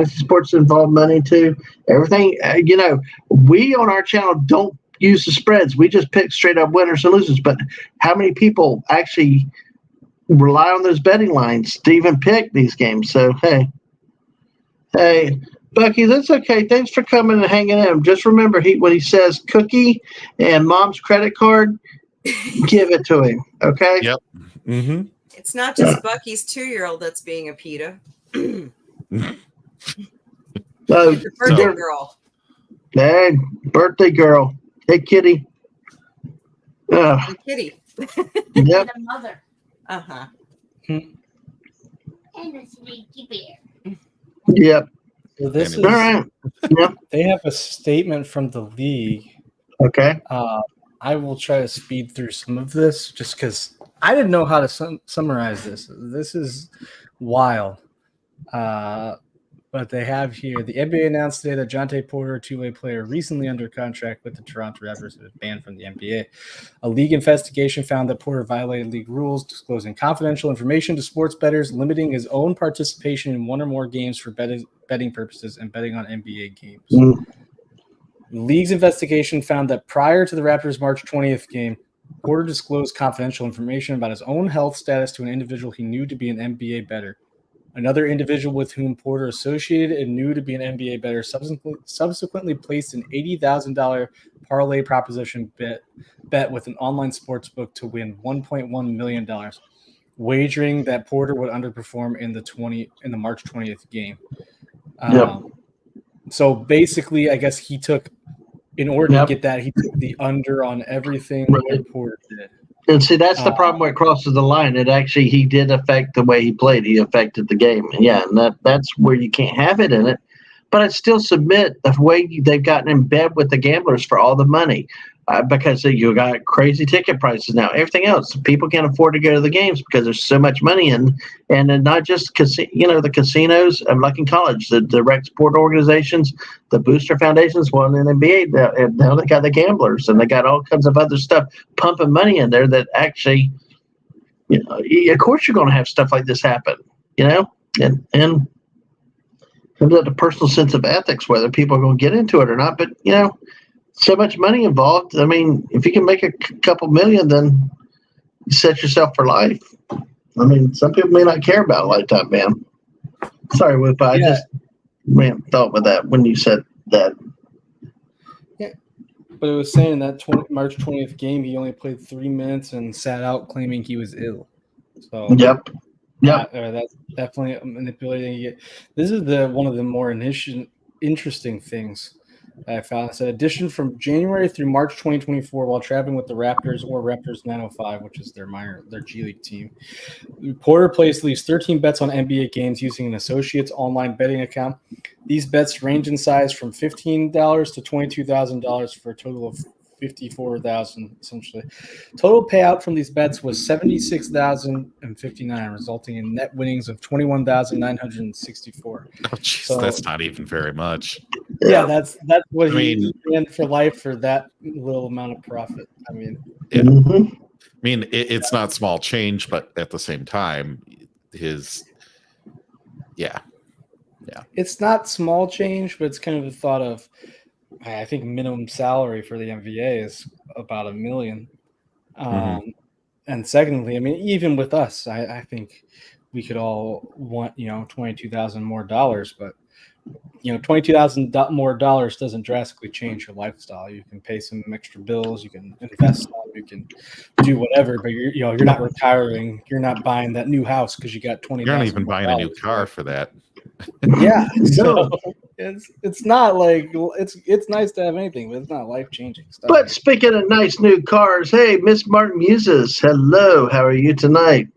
sports involve money too. Everything, we on our channel don't use the spreads. We just pick straight up winners and losers. But how many people actually rely on those betting lines to even pick these games? So, hey, Bucky, that's okay. Thanks for coming and hanging in. Just remember, when he says cookie and mom's credit card, give it to him, okay? Yep. Mm-hmm. It's not just Bucky's 2-year-old that's being a PETA. Birthday girl. Hey, birthday girl. Hey, kitty. Hey, kitty. Yep. And a mother. Uh-huh. And a sneaky bear. Yep. So this is all right. Yep. They have a statement from the league. Okay. I will try to speed through some of this just because I didn't know how to summarize this. This is wild. But they have here, the NBA announced today that Jonte Porter, a two-way player recently under contract with the Toronto Raptors, was banned from the NBA. A league investigation found that Porter violated league rules, disclosing confidential information to sports bettors, limiting his own participation in one or more games for betting purposes, and betting on NBA games. Mm. The league's investigation found that prior to the Raptors' March 20th game, Porter disclosed confidential information about his own health status to an individual he knew to be an NBA bettor. Another individual with whom Porter associated and knew to be an NBA bettor subsequently placed an $80,000 parlay proposition bet with an online sportsbook to win $1.1 million, wagering that Porter would underperform in the March 20th game. So basically, I guess he took, in order to get that, he took the under on everything that Porter did. And see, that's the problem where it crosses the line. He did affect the way he played. He affected the game. And that's where you can't have it in it. But I still submit the way they've gotten in bed with the gamblers for all the money. Because you got crazy ticket prices now. Everything else, people can't afford to go to the games because there's so much money in, and then not just the casinos. Like in college, the direct sport organizations, the booster foundations. Well, in the NBA, now they got the gamblers, and they got all kinds of other stuff pumping money in there. That actually, of course, you're going to have stuff like this happen. And comes out the personal sense of ethics, whether people are going to get into it or not. But so much money involved. I mean, if you can make a couple million, then you set yourself for life. I mean, some people may not care about a lifetime ban. Sorry, Whoop. I just thought with that when you said that. Yeah, but it was saying that March 20th game, he only played 3 minutes and sat out, claiming he was ill. So Yep. That's definitely manipulating. This is one of the more interesting things I found. It said, addition from January through March 2024 while traveling with the Raptors or Raptors 905, which is their G League team. Porter placed at least 13 bets on NBA games using an associate's online betting account. These bets range in size from $15 to $22,000 for a total of $54,000 essentially. Total payout from these bets was $76,059, resulting in net winnings of $21,964. Oh, jeez, that's not even very much. Yeah, that's what he ran for life for that little amount of profit. I mean, it's not small change, but at the same time, It's not small change, but it's kind of the thought of, I think minimum salary for the MVA is about $1 million. And secondly, I mean, even with us, I think we could all want, $22,000 more dollars, but $22,000 more dollars doesn't drastically change your lifestyle. You can pay some extra bills, you can invest some, you can do whatever, but you're not retiring. You're not buying that new house because you got $20,000. You're not even buying a new car for that. Yeah, so it's not like it's nice to have anything, but it's not life changing stuff. But speaking of nice new cars, hey, Miss Martin Muses, hello. How are you tonight?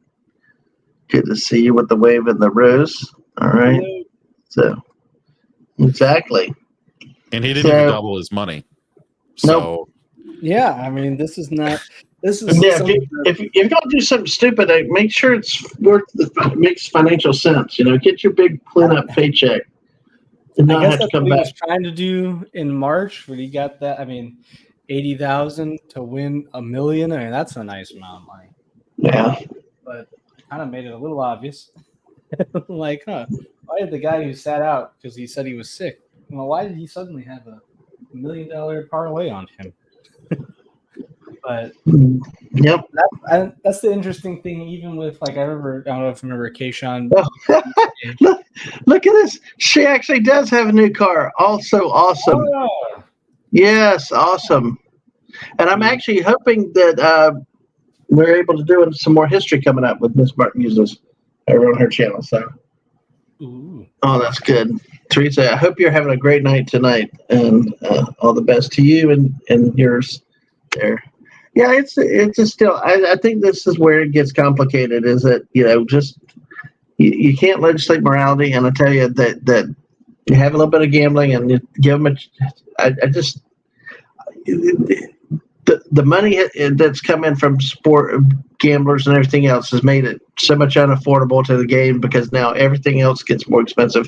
Good to see you with the wave and the rose. All right. Hello. So exactly. And he didn't even double his money. So nope. Yeah, I mean, this is if you're gonna do something stupid, make sure it's makes financial sense. Get your big cleanup paycheck and not have to come back. He was trying to do in March, but he got that. I mean, 80,000 to win $1 million. I mean, that's a nice amount of money. Yeah, but kind of made it a little obvious. Like, why did the guy who sat out because he said he was sick? Well, why did he suddenly have a $1 million parlay on him? But yep, that's the interesting thing. Even with I don't know if you remember Kayshawn. Look at this. She actually does have a new car. Also awesome. Oh. Yes, awesome. And I'm actually hoping that we're able to do some more history coming up with Miss Martin Muses over on her channel. So, Oh, that's good, Teresa. I hope you're having a great night tonight, and all the best to you and yours there. Yeah, it's just still. I think this is where it gets complicated. Is that just you can't legislate morality, and I tell you that you have a little bit of gambling and you give them the money that's coming from sport gamblers and everything else has made it so much unaffordable to the game because now everything else gets more expensive,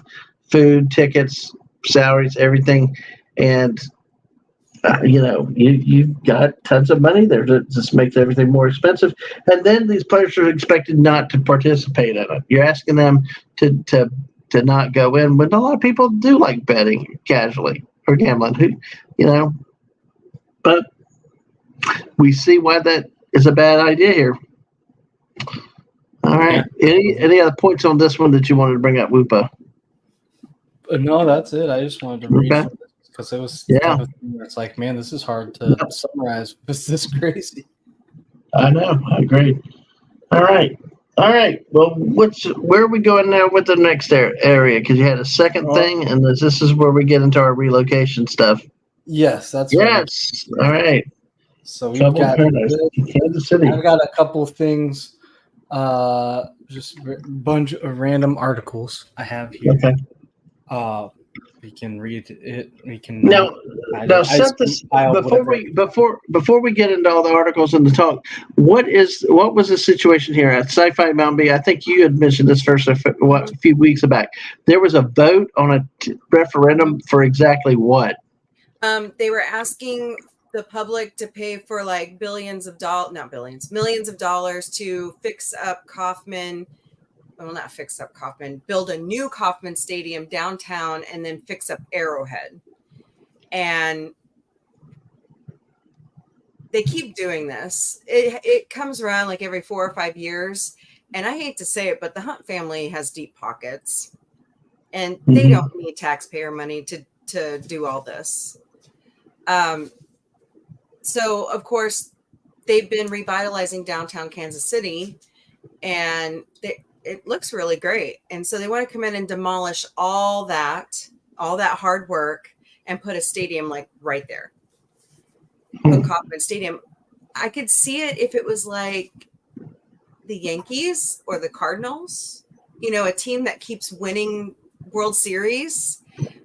food, tickets, salaries, everything, and. You've got tons of money there that just makes everything more expensive. And then these players are expected not to participate in it. You're asking them to not go in when a lot of people do like betting casually or gambling, but we see why that is a bad idea here. All right. Yeah. Any other points on this one that you wanted to bring up, Whoopa? No, that's it. I just wanted to read because it was kind of it's like, man, this is hard to summarize. It's this crazy. I know. I agree. All right. Well, where are we going now with the next area? Because you had a second thing, and this is where we get into our relocation stuff. Yes, that's yes. Right. All right. So we've got Kansas City. I've got a couple of things, just a bunch of random articles I have here. Okay. We can read it. We can now set this before we get into all the articles and the talk. What was the situation here at Sci-Fi Mountain Bee? I think you had mentioned this first a few weeks back. There was a vote on a referendum for exactly what? They were asking the public to pay for millions of dollars to fix up Kauffman. Well, not fix up Kauffman, build a new Kauffman Stadium downtown and then fix up Arrowhead. And they keep doing this. It comes around every 4 or 5 years. And I hate to say it, but the Hunt family has deep pockets and they don't need taxpayer money to do all this. So of course they've been revitalizing downtown Kansas City and it looks really great. And so they want to come in and demolish all that hard work and put a stadium right there. A Kauffman Stadium. I could see it if it was like the Yankees or the Cardinals, a team that keeps winning World Series,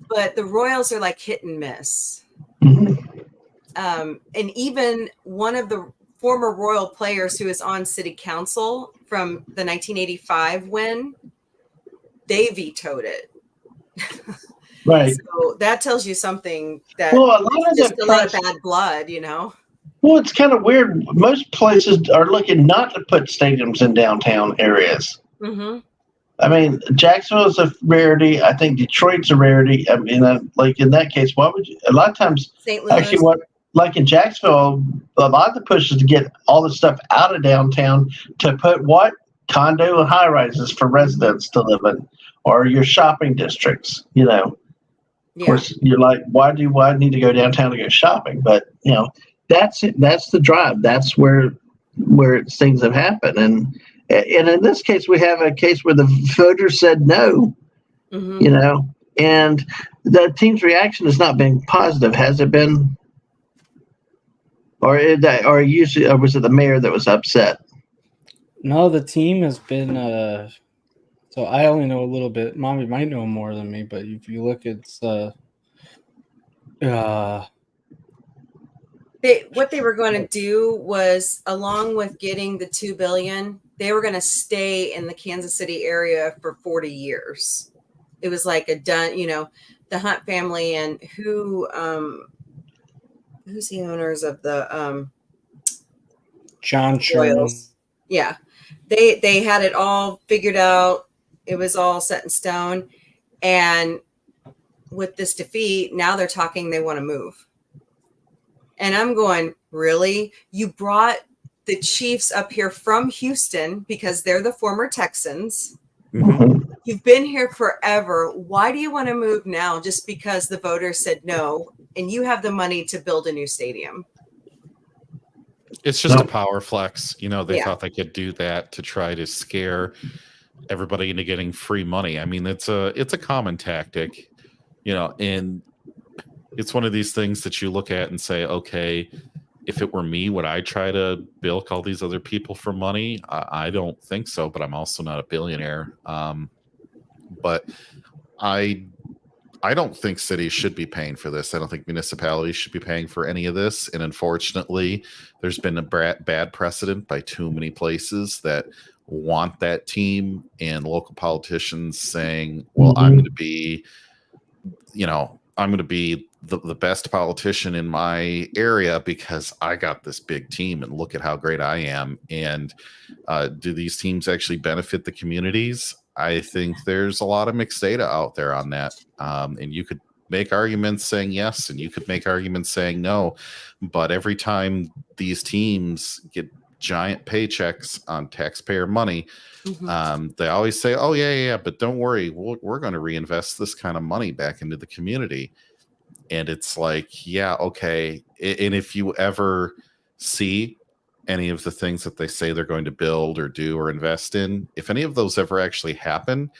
but the Royals are hit and miss. And even one of the former Royal players who is on city council from the 1985 win, they vetoed it. Right. So that tells you something that a lot of bad blood, Well, it's kind of weird. Most places are looking not to put stadiums in downtown areas. I mean, Jacksonville's a rarity. I think Detroit's a rarity. I mean, like in that case, why would you? A lot of times, St. Louis. actually, what like in Jacksonville, a lot of the push is to get all the stuff out of downtown to put what condo and high rises for residents to live in, or your shopping districts. You know, of Yeah. course, you're like, why do I need to go downtown to go shopping? But you know, that's it. That's the drive. That's where things have happened. And in this case, we have a case where the voters said no. Mhm. You know, and the team's reaction has not been positive, has it been? Or usually, or was it the mayor that was upset? No, the team has been. So I only know a little bit. Mommy might know more than me, but if you look, it's What they were going to do was, along with getting the $2 billion, they were going to stay in the Kansas City area for 40 years. It was like a done, you know, the Hunt family and who's the owners of the John Sherman. Royals? Yeah, they had it all figured out. It was all set in stone, and with this defeat, now they're talking they want to move. And I'm going, really? You brought the Chiefs up here from Houston because they're the former Texans. Mhm. You've been here forever. Why do you want to move now? Just because the voters said no, and you have the money to build a new stadium. It's just No. a power flex. You know, they Yeah. thought they could do that to try to scare everybody into getting free money. I mean, it's a common tactic, you know, and it's one of these things that you look at and say, okay, if it were me, would I try to bilk all these other people for money? I don't think so, but I'm also not a billionaire. But I don't think cities should be paying for this. I don't think municipalities should be paying for any of this. And unfortunately, there's been a bad precedent by too many places that want that team, and local politicians saying, well, I'm going to be, you know, I'm going to be the best politician in my area because I got this big team and look at how great I am. And do these teams actually benefit the communities? I think there's a lot of mixed data out there on that. And you could make arguments saying yes, and you could make arguments saying no. But every time these teams get giant paychecks on taxpayer money, they always say, oh, yeah, but don't worry, we're going to reinvest this kind of money back into the community. And it's like, yeah, okay. And if you ever see any of the things that they say they're going to build or do or invest in, if any of those ever actually happen,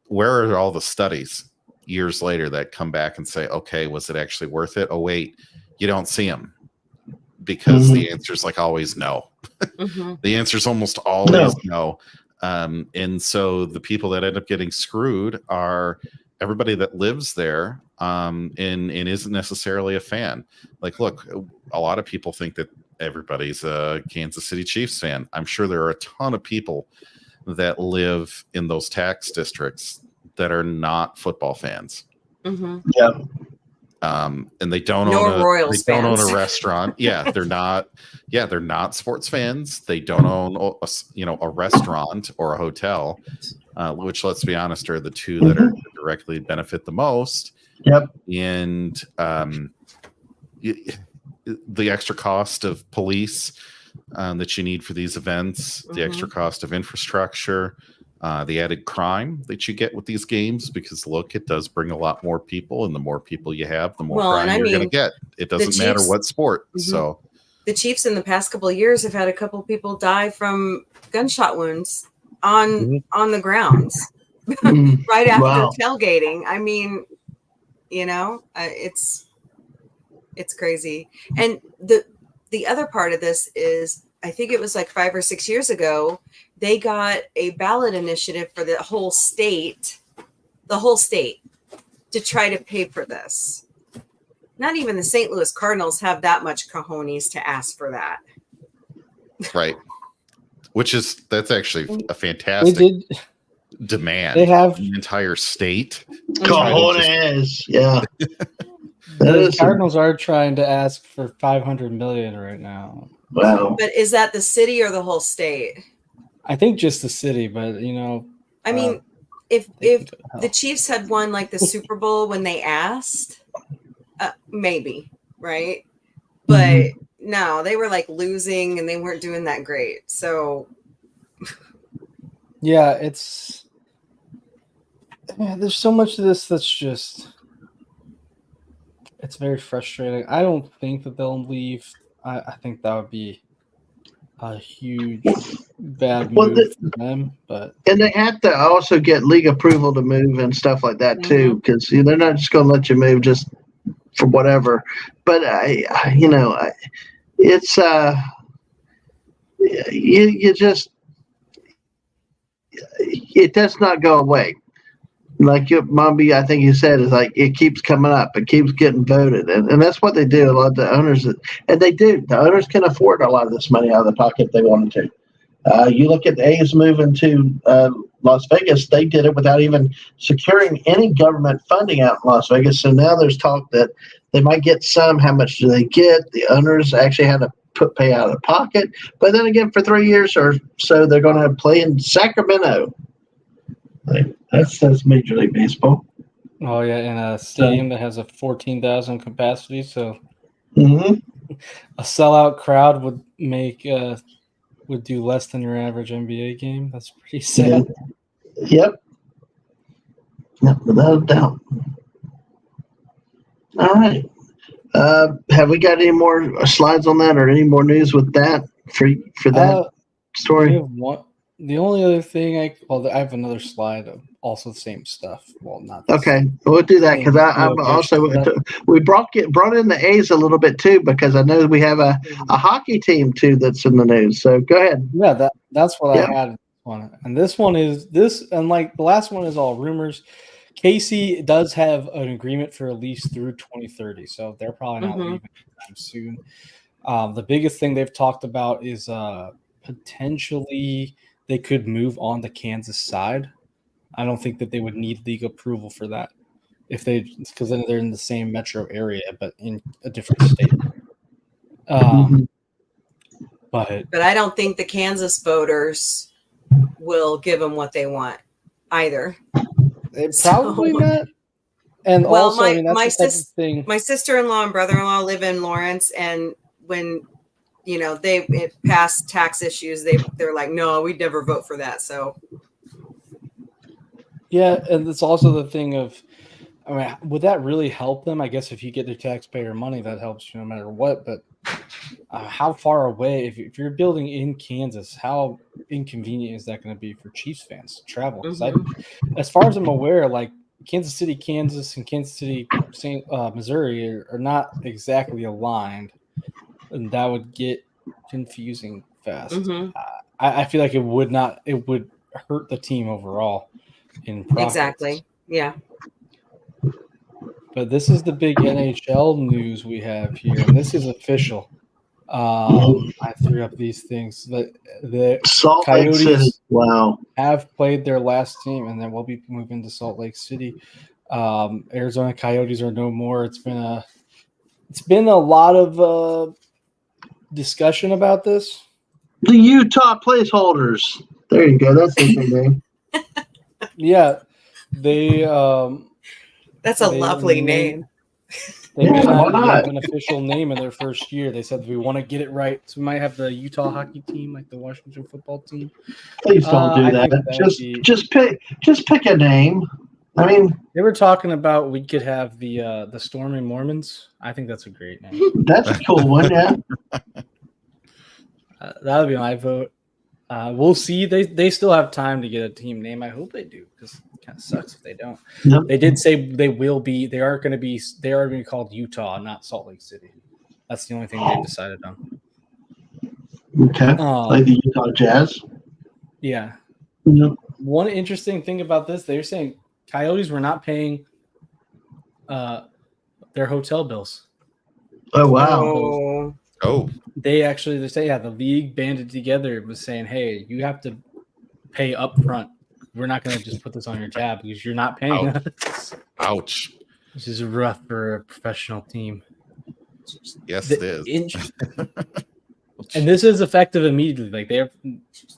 where are all the studies years later that come back and say, okay, was it actually worth it? Oh, wait, you don't see them, because the answer is like always no. The answer is almost always no. And so the people that end up getting screwed are everybody that lives there, and isn't necessarily a fan. Like, look, a lot of people think that everybody's a Kansas City Chiefs fan. I'm sure there are a ton of people that live in those tax districts that are not football fans. Yeah. And they don't Nor own Royals they don't own fans. a restaurant. Yeah, they're not sports fans. They don't own a restaurant or a hotel, which, let's be honest, are the two that are directly benefit the most. Yep. And the extra cost of police that you need for these events, the extra cost of infrastructure, the added crime that you get with these games, because look, it does bring a lot more people, and the more people you have, the more crime you're going to get. It doesn't matter what sport. So the Chiefs in the past couple of years have had a couple people die from gunshot wounds on the grounds right after tailgating. I mean, you know, it's crazy. And the other part of this is, I think it was like 5 or 6 years ago, they got a ballot initiative for the whole state to try to pay for this. Not even the St. Louis Cardinals have that much cojones to ask for that. Right. That's actually a fantastic demand. They have the entire state. Cojones. Yeah. The Cardinals are trying to ask for $500 million right now. Wow. But is that the city or the whole state? I think just the city, but I mean, if the Chiefs had won like the Super Bowl when they asked, maybe, right? But no, they were like losing and they weren't doing that great. So yeah, there's so much of this that's just it's very frustrating. I don't think that they'll leave. I think that would be a huge bad move for them. But and they have to also get league approval to move and stuff like that too, because they're not just going to let you move just for whatever. But it's you just it does not go away. Like your Mombi, I think you said, is like it keeps coming up, it keeps getting voted, and that's what they do. A lot of the owners, and they do. The owners can afford a lot of this money out of the pocket if they wanted to. You look at the A's moving to Las Vegas; they did it without even securing any government funding out in Las Vegas. So now there's talk that they might get some. How much do they get? The owners actually had to pay out of pocket, but then again, for 3 years or so, they're going to play in Sacramento. That's Major League Baseball. Oh yeah, in a stadium that has a 14,000 capacity, so a sellout crowd would do less than your average NBA game. That's pretty sad. Yep, without a doubt. All right. Have we got any more slides on that, or any more news with that for that story? The only other thing I have another slide of also the same stuff. Well, not the okay. same. We'll do that because I'm also we brought in the A's a little bit too, because I know we have a hockey team too that's in the news. So go ahead. Yeah, that's what I had on, and this one is and like the last one is all rumors. Casey does have an agreement for at least through 2030, so they're probably not leaving anytime soon. The biggest thing they've talked about is potentially they could move on the Kansas side. I don't think that they would need league approval for that because then they're in the same metro area but in a different state. But I don't think the Kansas voters will give them what they want either. Probably not. And well, also, my sister-in-law and brother-in-law live in Lawrence, and when it passed tax issues, they're like, no, we'd never vote for that. So yeah, and it's also the thing of, I mean, would that really help them? I guess if you get their taxpayer money, that helps you no matter what. But how far away, if you're building in Kansas, how inconvenient is that going to be for Chiefs fans to travel? As far as I'm aware, like Kansas City, Kansas, and Kansas City, Missouri are not exactly aligned, and that would get confusing fast. I feel like it would hurt the team overall in profits. Exactly. Yeah. But this is the big NHL news we have here, and this is official. I threw up these things. The Salt Lake City. Wow. Have played their last team, and then we'll be moving to Salt Lake City. Arizona Coyotes are no more. It's been a lot of discussion about this. The Utah placeholders. There you go. That's the name. Yeah, they. That's a lovely name. They may not have an official name in their first year. They said we want to get it right, so we might have the Utah hockey team, like the Washington football team. Please don't do that. Just pick a name. I mean, they were talking about we could have the Stormy Mormons. I think that's a great name. That's a cool one, yeah. That would be my vote. We'll see. They still have time to get a team name. I hope they do, because it kind of sucks if they don't. Yep. They did say they are going to be called Utah, not Salt Lake City. That's the only thing they've decided on. Okay, like the Utah Jazz. Yeah. Yep. One interesting thing about this, they're saying Coyotes were not paying their hotel bills. Oh wow. Oh. They say the league banded together. It was saying, hey, you have to pay up front. We're not going to just put this on your tab because you're not paying us. Ouch. This is rough for a professional team. Yes, it is. And this is effective immediately. Like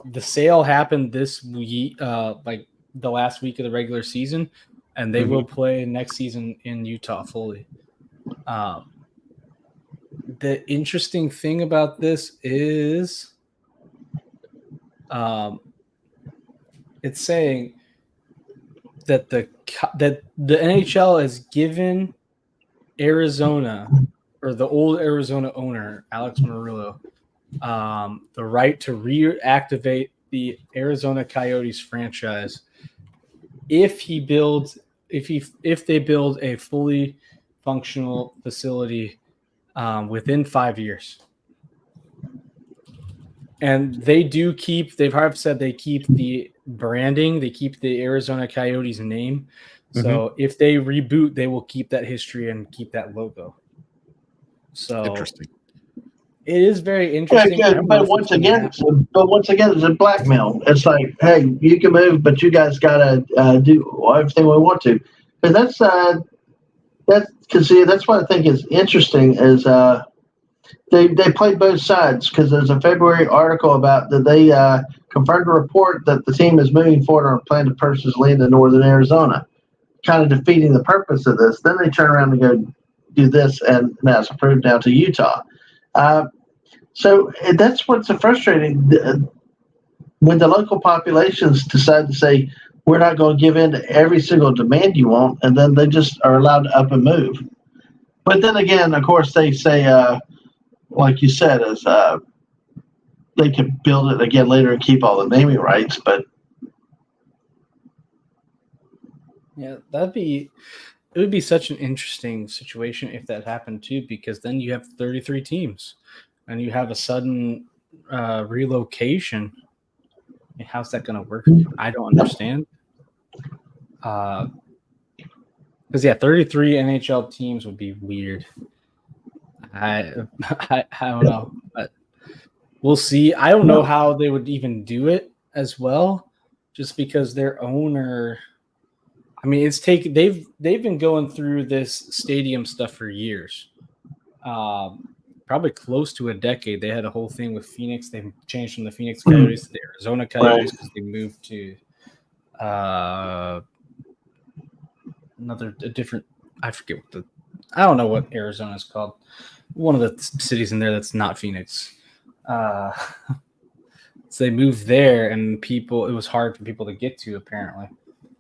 the sale happened this week, like the last week of the regular season, and they will play next season in Utah fully. The interesting thing about this is it's saying that the NHL has given Arizona, or the old Arizona owner, Alex Murillo, the right to reactivate the Arizona Coyotes franchise if they build a fully functional facility within 5 years. And they've said they keep the branding, they keep the Arizona Coyotes name. So if they reboot, they will keep that history and keep that logo. So Interesting. It is very interesting. Yeah, but once again, it's a blackmail. It's like, hey, you can move, but you guys gotta do everything we want to. Because that's what I think is interesting is they played both sides, because there's a February article about that they confirmed a report that the team is moving forward on a plan to purchase land in northern Arizona, kind of defeating the purpose of this. Then they turn around and go do this, and now it's approved now to Utah. So that's what's so frustrating. When the local populations decide to say, we're not going to give in to every single demand you want, and then they just are allowed to up and move. But then again, of course, they say, like you said, is they can build it again later and keep all the naming rights. But yeah, it would be such an interesting situation if that happened too, because then you have 33 teams and you have a sudden relocation. How's that going to work? I don't understand. Because 33 NHL teams would be weird. I don't know, but we'll see. I don't know how they would even do it as well, just because their owner. I mean, they've been going through this stadium stuff for years, probably close to a decade. They had a whole thing with Phoenix. They changed from the Phoenix Coyotes to the Arizona Coyotes because they moved to a different. I forget I don't know what Arizona is called. One of the cities in there that's not Phoenix. So they moved there, and it was hard for people to get to, apparently.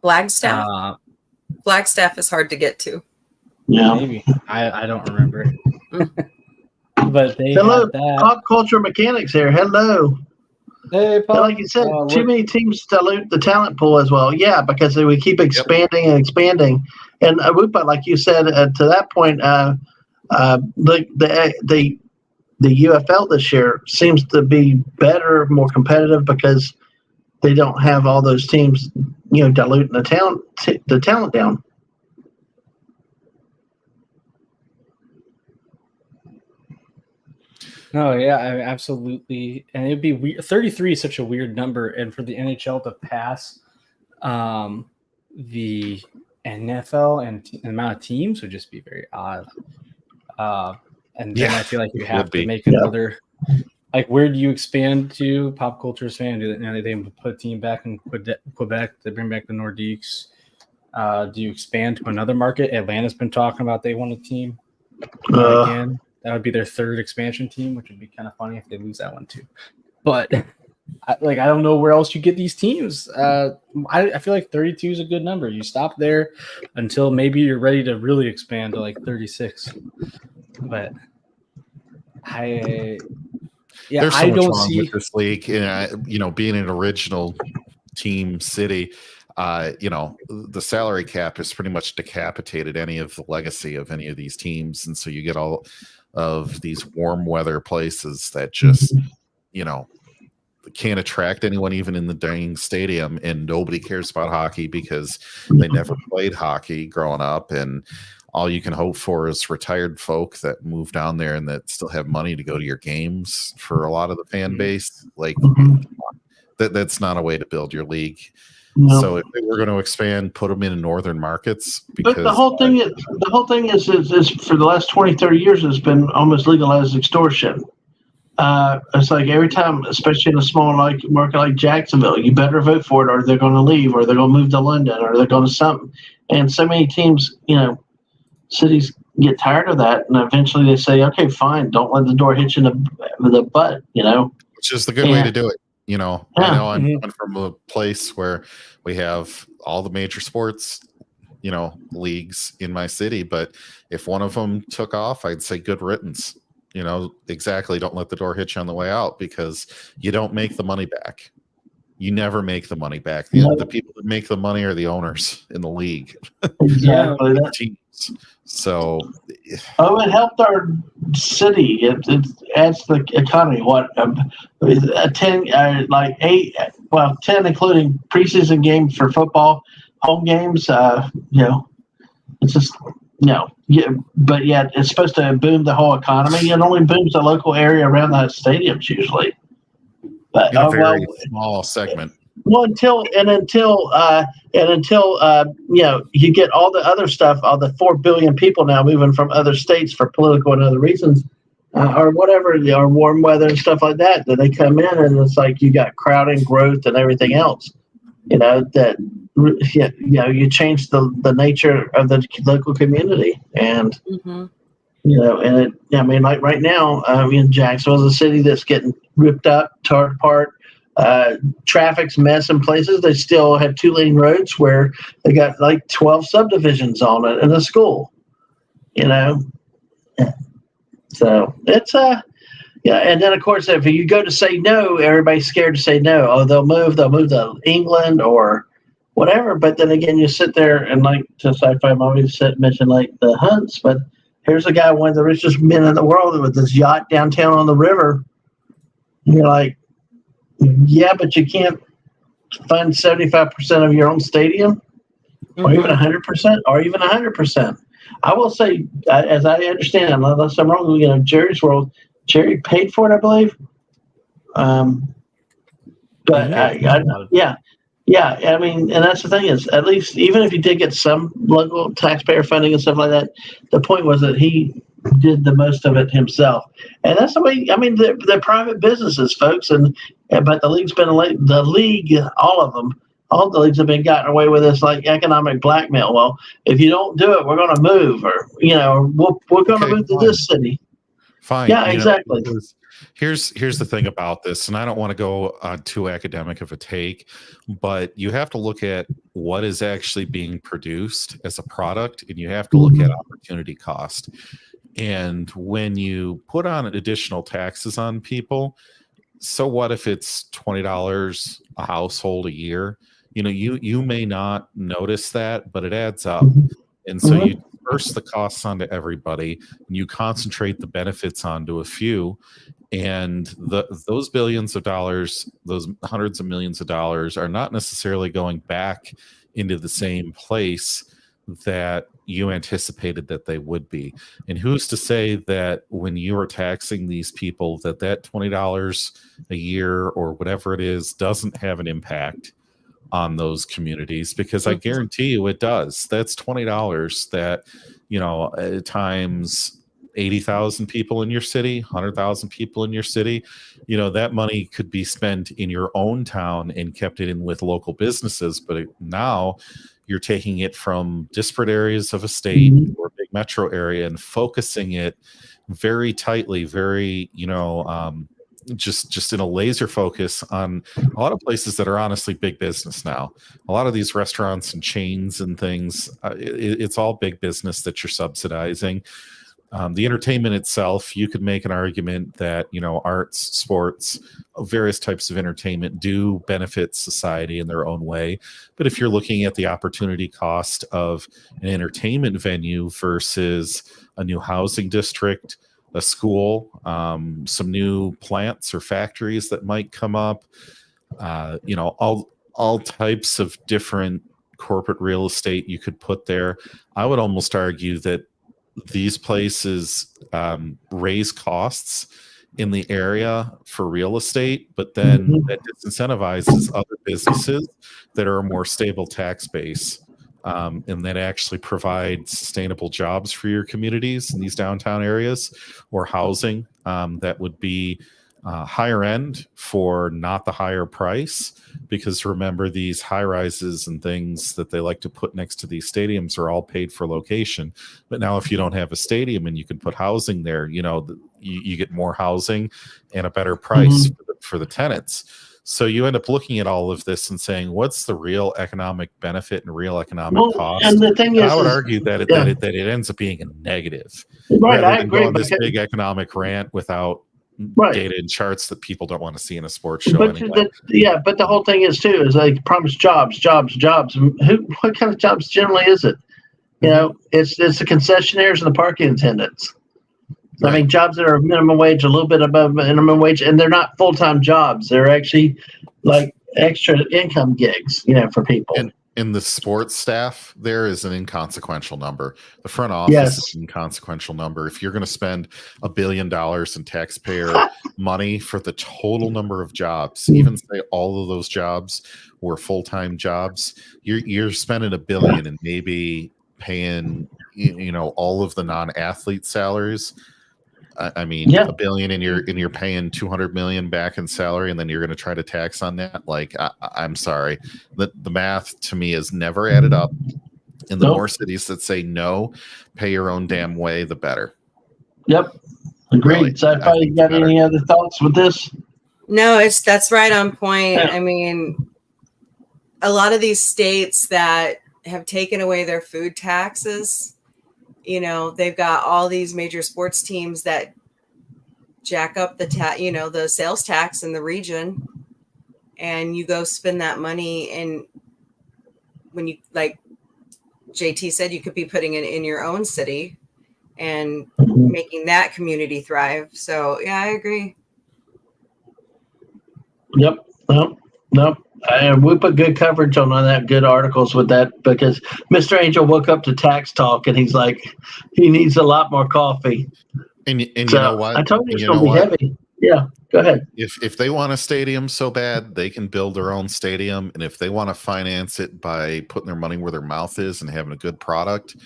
Flagstaff? Flagstaff is hard to get to. yeah, Maybe. I don't remember. But they hello, had that. pop culture mechanics here. Hello. Hey, Paul. Like you said, too many teams dilute the talent pool as well. Yeah, because we keep expanding and expanding. And Awupa, like you said, to that point, the UFL this year seems to be better, more competitive, because they don't have all those teams, diluting the talent down. No, yeah, absolutely. And it'd be weird. 33 is such a weird number, and for the NHL to pass the NFL and the amount of teams would just be very odd. And then I feel like you have to make another. Like, where do you expand to? Pop culture is fan. They put a team back in Quebec. They bring back the Nordiques. Do you expand to another market? Atlanta's been talking about they want a team again. That would be their third expansion team, which would be kind of funny if they lose that one too. But I don't know where else you get these teams. I feel like 32 is a good number. You stop there until maybe you're ready to really expand to like 36. But there's so much wrong with this league. Being an original team city, the salary cap has pretty much decapitated any of the legacy of any of these teams, and so you get all of these warm weather places that just can't attract anyone even in the dang stadium, and nobody cares about hockey because they never played hockey growing up, and all you can hope for is retired folk that move down there and that still have money to go to your games for a lot of the fan base. Like that's not a way to build your league. No. So if they were going to expand, put them in northern markets. Because but the whole thing is for the last 20, 30 years, it's been almost legalized extortion. It's like every time, especially in a small market like Jacksonville, you better vote for it, or they're going to leave, or they're going to move to London, or they're going to something. And so many teams, cities get tired of that, and eventually they say, "Okay, fine, don't let the door hit you in the butt." Which is the good way to do it. I know I'm Mhm. coming from a place where we have all the major sports, leagues in my city, but if one of them took off, I'd say good riddance. Exactly. Don't let the door hit you on the way out, because you don't make the money back. You never make the money back. The people that make the money are the owners in the league. Exactly. Teams. So, it helped our city. It adds to the economy. What 10, like 8, 10, including preseason games for football, home games. It's just yeah, but yet it's supposed to boom the whole economy. It only booms the local area around the stadiums usually. But in a very small segment. Well, until you get all the other stuff, all the 4 billion people now moving from other states for political and other reasons, or whatever, or warm weather and stuff like that. That they come in, and it's like you got crowding, growth, and everything else. You change the nature of the local community, and Mm-hmm. like right now, Jacksonville's a city that's getting ripped up, torn apart. Traffic's mess in places. They still have 2-lane roads where they got like 12 subdivisions on it in a school. So it's and then of course if you go to say no, everybody's scared to say no. Oh, they'll move to England or whatever. But then again, you sit there and like to sci-fi movies mention like the Hunts, but here's a guy, one of the richest men in the world, with this yacht downtown on the river. And you're like, yeah, but you can't fund 75% of your own stadium, or even 100%, or even 100%. I will say, as I understand, unless I'm wrong, Jerry's World, Jerry paid for it, I believe. But I mean, and that's the thing is, at least even if you did get some local taxpayer funding and stuff like that, the point was that he did the most of it himself, and that's the way. I mean, they're private businesses, folks, but the league's been all of them. All the leagues have been gotten away with this like economic blackmail. Well, if you don't do it, we're going to move, or we're going to move to this city. Fine. Yeah, exactly. Here's the thing about this, and I don't want to go on too academic of a take, but you have to look at what is actually being produced as a product, and you have to look at opportunity cost. And when you put on additional taxes on people, so what if it's $20 a household a year? You may not notice that, but it adds up. And so you disperse the costs onto everybody, and you concentrate the benefits onto a few. And those billions of dollars, those hundreds of millions of dollars, are not necessarily going back into the same place that you anticipated that they would be. And who's to say that when you are taxing these people that $20 a year or whatever it is doesn't have an impact on those communities? Because I guarantee you it does. That's $20 that times 80,000 people in your city, 100,000 people in your city, that money could be spent in your own town and kept in with local businesses. But now you're taking it from disparate areas of a state or a big metro area and focusing it very tightly, very, just in a laser focus on a lot of places that are honestly big business now. A lot of these restaurants and chains and things, it's all big business that you're subsidizing. The entertainment itself, you could make an argument that, arts, sports, various types of entertainment do benefit society in their own way. But if you're looking at the opportunity cost of an entertainment venue versus a new housing district, a school, some new plants or factories that might come up, all types of different corporate real estate you could put there. I would almost argue that these places raise costs in the area for real estate, but then that disincentivizes other businesses that are a more stable tax base, and that actually provide sustainable jobs for your communities in these downtown areas, or housing that would be higher end for not the higher price, because remember, these high rises and things that they like to put next to these stadiums are all paid for location. But now if you don't have a stadium and you can put housing there, you get more housing and a better price for the tenants. So you end up looking at all of this and saying, what's the real economic benefit and real economic cost? And the thing is, I would argue that it ends up being a negative, right? rather I than agree. going this big economic rant without data and charts that people don't want to see in a sports show. But but the whole thing is too is they promise jobs. What kind of jobs generally is it? It's the concessionaires and the parking attendants. I mean, jobs that are minimum wage, a little bit above minimum wage, and they're not full-time jobs. They're actually like extra income gigs, for people. And in the sports staff, there is an inconsequential number. The front office is an inconsequential number. If you're going to spend $1 billion in taxpayer money for the total number of jobs, even say all of those jobs were full-time jobs, you're spending $1 billion and maybe paying, all of the non-athlete salaries. I mean, $1 billion and you're paying $200 million back in salary, and then you're going to try to tax on that. Like, I'm sorry, the math to me has never added up. And the more cities that say no, pay your own damn way, the better. Yep, agreed. Really, So, if you got any other thoughts with this? No, that's right on point. I mean, a lot of these states that have taken away their food taxes, they've got all these major sports teams that jack up the sales tax in the region, and you go spend that money. And when you, like JT said, you could be putting it in your own city and making that community thrive. So yeah, I agree. Yep. Nope. We put good coverage on that, good articles with that, because Mr. Angel woke up to tax talk and he's like, he needs a lot more coffee. And you know what? I told you it's going to be heavy. Yeah, go ahead. If they want a stadium so bad, they can build their own stadium. And if they want to finance it by putting their money where their mouth is and having a good product,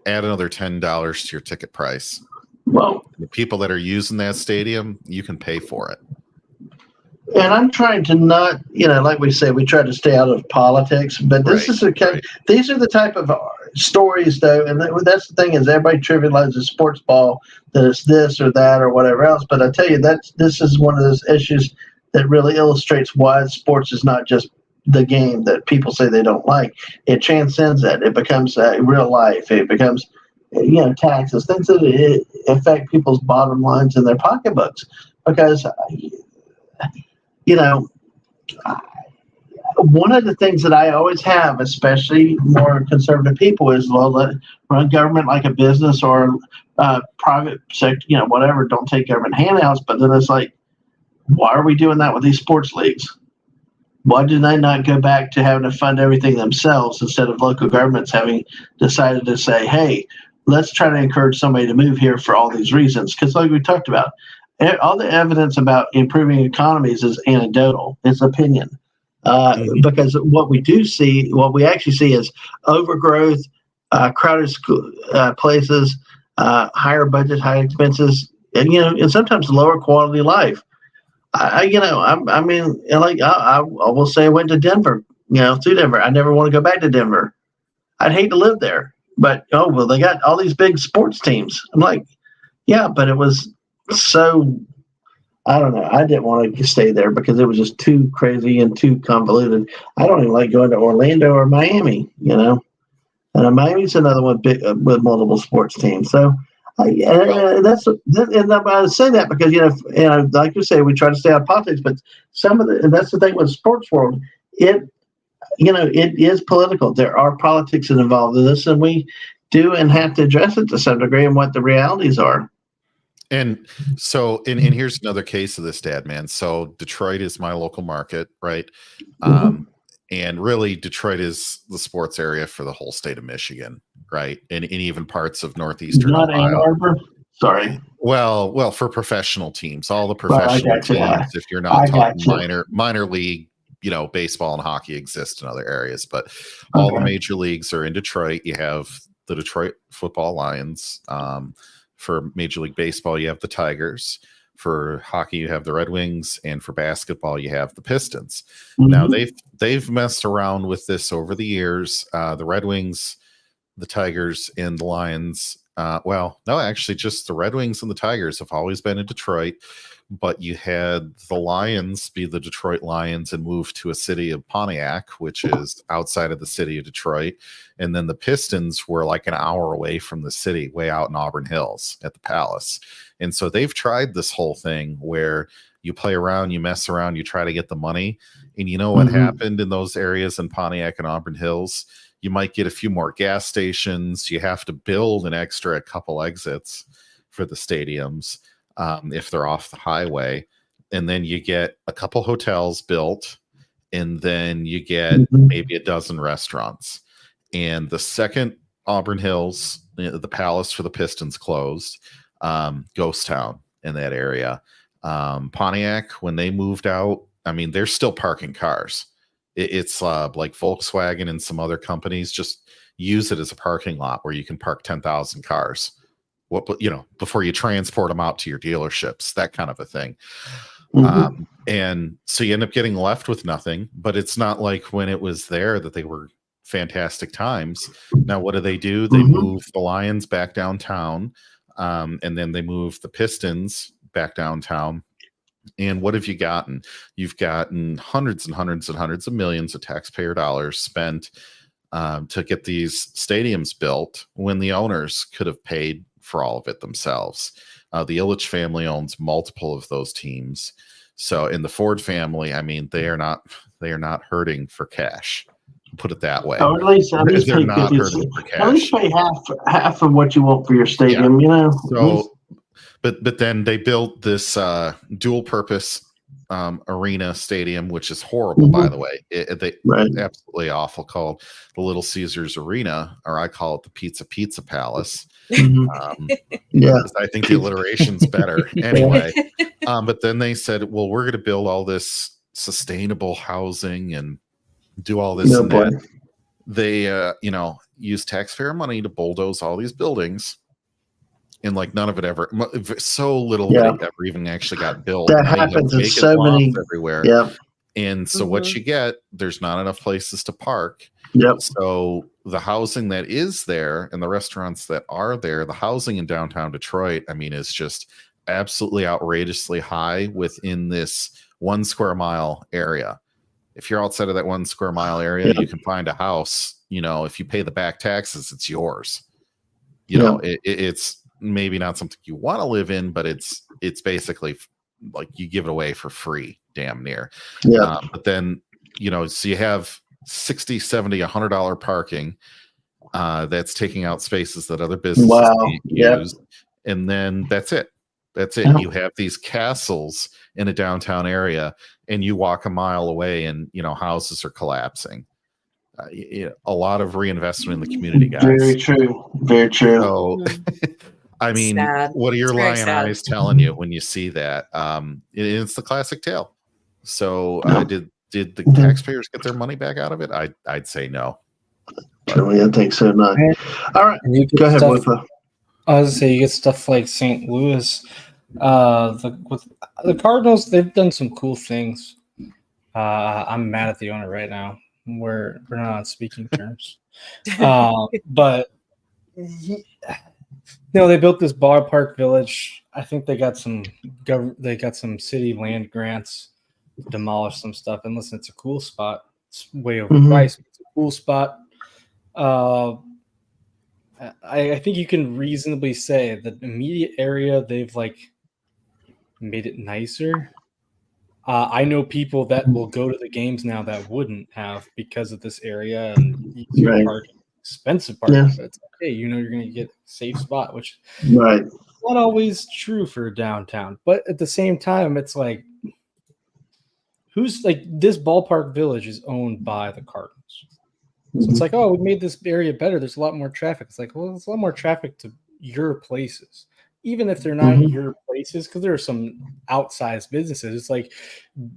add another $10 to your ticket price. Well, the people that are using that stadium, you can pay for it. And I'm trying to not, like we say, we try to stay out of politics, but this is these are the type of stories, though, and that's the thing is everybody trivializes sports ball, that it's this or that or whatever else. But I tell you, this is one of those issues that really illustrates why sports is not just the game that people say they don't like. It transcends that. It becomes real life. It becomes, taxes, things that affect people's bottom lines in their pocketbooks, because one of the things that I always have, especially more conservative people, is, run government like a business or private sector, whatever. Don't take government handouts. But then it's like, why are we doing that with these sports leagues? Why do they not go back to having to fund everything themselves instead of local governments having decided to say, hey, let's try to encourage somebody to move here for all these reasons? Because like we talked about, all the evidence about improving economies is anecdotal. It's opinion. Because what we actually see is overgrowth, crowded places, higher budget, high expenses, and sometimes lower quality of life. I will say I went to Denver, through Denver. I never want to go back to Denver. I'd hate to live there, but they got all these big sports teams. I'm like, yeah, but it was so, I don't know. I didn't want to stay there because it was just too crazy and too convoluted. I don't even like going to Orlando or Miami, And Miami's another one big, with multiple sports teams. So I say that because, like you say, we try to stay out of politics, but that's the thing with the sports world. It is political. There are politics involved in this, and we do and have to address it to some degree and what the realities are. And so, and here's another case of this, Dadman. So Detroit is my local market, right? And really, Detroit is the sports area for the whole state of Michigan, right? And even parts of northeastern Not Ohio. Ann Arbor? Sorry. Well, for professional teams, all the professional teams. If you're not talking minor league, baseball and hockey exist in other areas, but all the major leagues are in Detroit. You have the Detroit Football Lions. For Major League Baseball, you have the Tigers. For hockey, you have the Red Wings, and for basketball, you have the Pistons. Mhm. Now they've messed around with this over the years. The Red Wings, the Tigers, and the Lions. Well, no, actually, just the Red Wings and the Tigers have always been in Detroit. But you had the Lions be the Detroit Lions and move to a city of Pontiac, which is outside of the city of Detroit. And then the Pistons were like an hour away from the city, way out in Auburn Hills at the Palace. And so they've tried this whole thing where you play around, you mess around, you try to get the money. And you know what happened in those areas in Pontiac and Auburn Hills? You might get a few more gas stations. You have to build an extra couple exits for the stadiums. If they're off the highway, and then you get a couple hotels built, and then you get maybe a dozen restaurants. And the second Auburn Hills, the Palace for the Pistons closed, ghost town in that area. Pontiac, when they moved out, I mean, they're still parking cars. It's like Volkswagen and some other companies just use it as a parking lot where you can park 10,000 cars. Before you transport them out to your dealerships, that kind of a thing. And so you end up getting left with nothing, but it's not like when it was there that they were fantastic times. Now, what do? They move the Lions back downtown, and then they move the Pistons back downtown. And what have you gotten? You've gotten hundreds and hundreds and hundreds of millions of taxpayer dollars spent to get these stadiums built when the owners could have paid for all of it themselves. The Ilitch family owns multiple of those teams. So in the Ford family, I mean, they are not hurting for cash. Put it that way. Or at least They're pay not 50, hurting for at least cash. pay half of what you want for your stadium. So, but then they built this dual purpose arena stadium, which is horrible, by the way. Absolutely awful, called the Little Caesars Arena, or I call it the Pizza Palace. I think the alliteration's better anyway. But then they said, well, we're going to build all this sustainable housing and do all this and that. They use taxpayer money to bulldoze all these buildings, and like none of it ever, so little that it ever even actually got built. That happens in so many everywhere. And so what you get, there's not enough places to park. So the housing that is there and the restaurants that are there, the housing in downtown Detroit, I mean, is just absolutely outrageously high within this 1 square mile area. If you're outside of that 1 square mile area, you can find a house, if you pay the back taxes, it's yours. It's maybe not something you want to live in, but it's basically like you give it away for free, damn near. But then, so you have $60, $70, $100 parking that's taking out spaces that other businesses can't use. And then that's it. You have these castles in a downtown area, and you walk a mile away and houses are collapsing. A lot of reinvestment in the community, guys. Very true. So I mean, sad. What are your lion eyes telling you when you see that? It's the classic tale. So did the taxpayers get their money back out of it? I'd say no. Truly, I think so. Not. All right, go ahead, Woofa. I was gonna say you get stuff like St. Louis. With the Cardinals, they've done some cool things. I'm mad at the owner right now. We're not on speaking terms. But they built this ballpark village. I think they got some city land grants to demolish some stuff. And listen, it's a cool spot. It's way overpriced. It's a cool spot. I think you can reasonably say that the immediate area, they've made it nicer. I know people that will go to the games now that wouldn't have because of this area and easier parking, expensive parking. But it's hey, you're going to get a safe spot, which is not always true for downtown. But at the same time, it's like, this ballpark village is owned by the Cardinals. So it's like, oh, we made this area better. There's a lot more traffic. It's like, well, there's a lot more traffic to your places, even if they're not your places, because there are some outsized businesses. It's like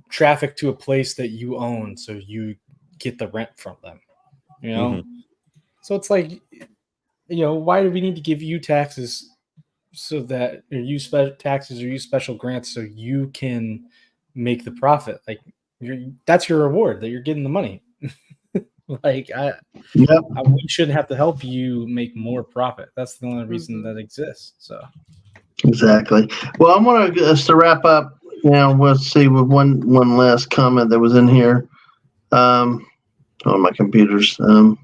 traffic to a place that you own, so you get the rent from them. So it's like, why do we need to give you taxes so that or use taxes or use special grants so you can make the profit. Like that's your reward, that you're getting the money. Like we shouldn't have to help you make more profit. That's the only reason that exists. So exactly. Well, I'm going to wrap up. We'll see with one last comment that was in here. On my computers. Oh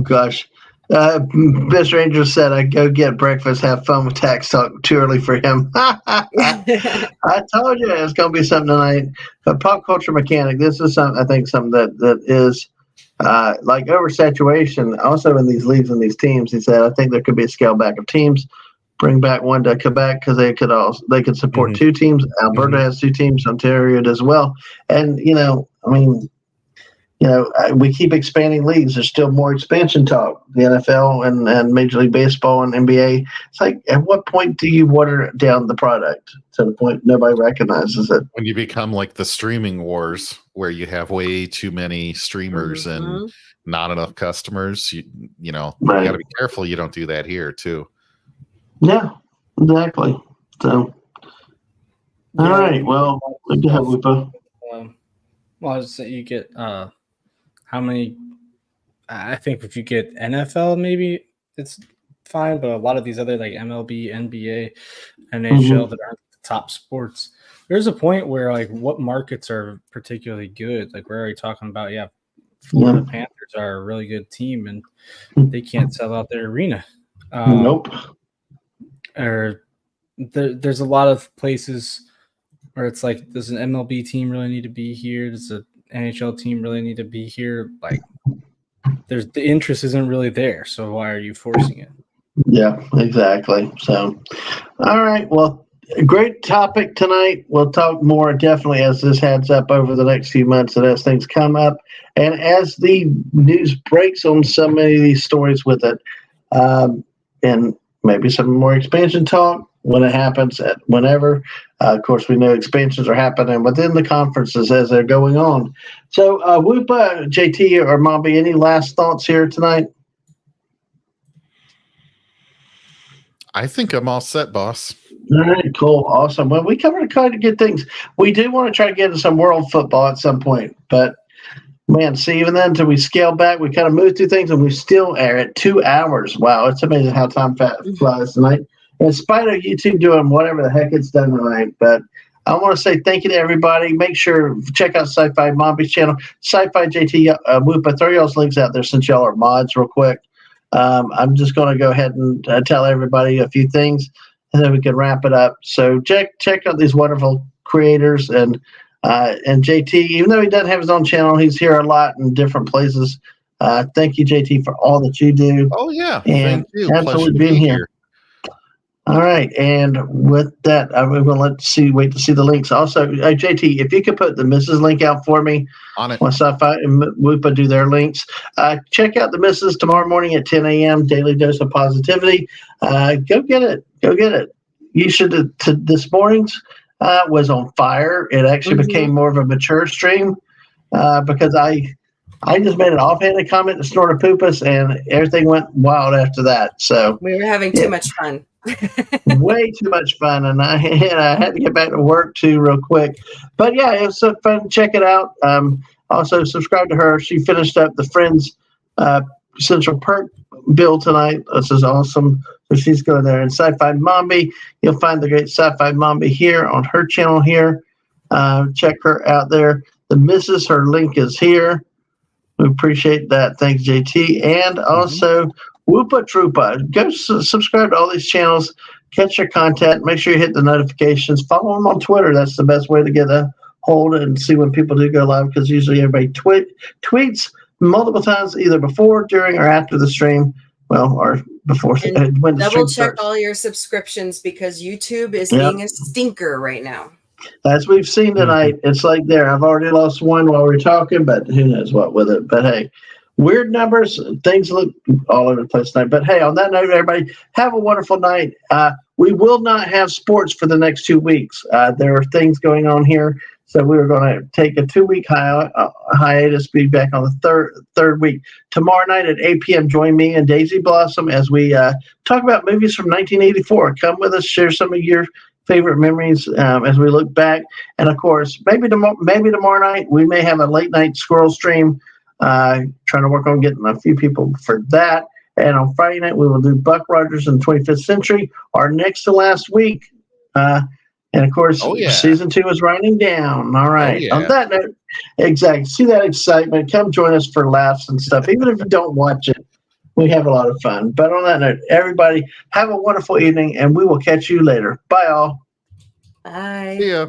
gosh. Mr. Angel said, "I go get breakfast, have fun with tax talk. Too early for him." I told you it's going to be something tonight. A pop culture mechanic. This is something that is like oversaturation. Also in these leagues and these teams, he said, I think there could be a scale back of teams. Bring back one to Quebec because they could support two teams. Alberta has two teams. Ontario does well, and we keep expanding leagues. There's still more expansion talk. The NFL and Major League Baseball and NBA. It's like, at what point do you water down the product to the point nobody recognizes it? When you become like the streaming wars, where you have way too many streamers and not enough customers, you got to be careful you don't do that here too. Yeah, exactly. So, all right. Well, go ahead, Lupa. Well, I was saying you get how many? I think if you get NFL, maybe it's fine, but a lot of these other like MLB, NBA, NHL that aren't the top sports, there's a point where like what markets are particularly good. Like we're already talking about, Florida Panthers are a really good team, and they can't sell out their arena. Nope. Or there's a lot of places where it's like, does an MLB team really need to be here? Does an NHL team really need to be here? Like, the interest isn't really there, so why are you forcing it? Yeah, exactly. So, all right. Well, great topic tonight. We'll talk more definitely as this heads up over the next few months and as things come up and as the news breaks on so many of these stories with it. And maybe some more expansion talk when it happens, whenever. Of course, we know expansions are happening within the conferences as they're going on. So, Whoopa, JT, or Mombi, any last thoughts here tonight? I think I'm all set, boss. All right, cool. Awesome. Well, we covered quite a good things. We do want to try to get into some world football at some point, but man, see, even then, until we scale back, we kind of move through things, and we still are at 2 hours. Wow, it's amazing how time flies tonight. In spite of YouTube doing whatever the heck it's done tonight, but I want to say thank you to everybody. Make sure check out Sci-Fi Mombi's channel, Sci-Fi JT Whoopa. Throw y'all's links out there since y'all are mods, real quick. I'm just going to go ahead and tell everybody a few things, and then we can wrap it up. So check out these wonderful creators and JT. Even though he doesn't have his own channel, he's here a lot in different places. Thank you, JT, for all that you do. Oh yeah, and thank you. Absolutely being here. All right, and with that, I'm going to wait to see the links. Also, JT, if you could put the Mrs. link out for me, on it. When Sci-Fi and Whoopa do their links. Check out the Mrs. tomorrow morning at 10 a.m. Daily Dose of Positivity. Go get it. Go get it. You should. This morning's was on fire. It actually became more of a mature stream because I just made an offhanded comment to Snort a Poopus, and everything went wild after that. So we were having too much fun. Way too much fun, and I had to get back to work too real quick. But yeah, it was so fun. Check it out. Also subscribe to her. She finished up the Friends Central Perk bill tonight. This is awesome. So she's going there. And Sci-Fi Mombi, you'll find the great Sci-Fi Mombi here on her channel here. Check her out there. The Mrs. Her link is here. We appreciate that. Thanks, JT. And also Whoopa Troopa. Go subscribe to all these channels. Catch your content. Make sure you hit the notifications. Follow them on Twitter. That's the best way to get a hold and see when people do go live, because usually everybody tweets multiple times, either before, during, or after the stream. Well, or before when the double stream check starts. all your subscriptions, because YouTube is being a stinker right now. As we've seen tonight, it's like there. I've already lost one while we're talking, but who knows what with it. But hey, weird numbers, things look all over the place tonight. But hey, on that note, everybody, have a wonderful night. We will not have sports for the next 2 weeks. There are things going on here So we were going to take a 2-week hiatus, be back on the third week. Tomorrow night at 8 p.m., join me and Daisy Blossom as we talk about movies from 1984. Come with us, share some of your favorite memories as we look back. And, of course, maybe tomorrow night we may have a late-night squirrel stream, trying to work on getting a few people for that. And on Friday night, we will do Buck Rogers in the 25th Century, our next to last week. And of course, season 2 is winding down. All right. On that note, exactly. See that excitement. Come join us for laughs and stuff. Even if you don't watch it, we have a lot of fun. But on that note, everybody, have a wonderful evening, and we will catch you later. Bye, all. Bye. See ya.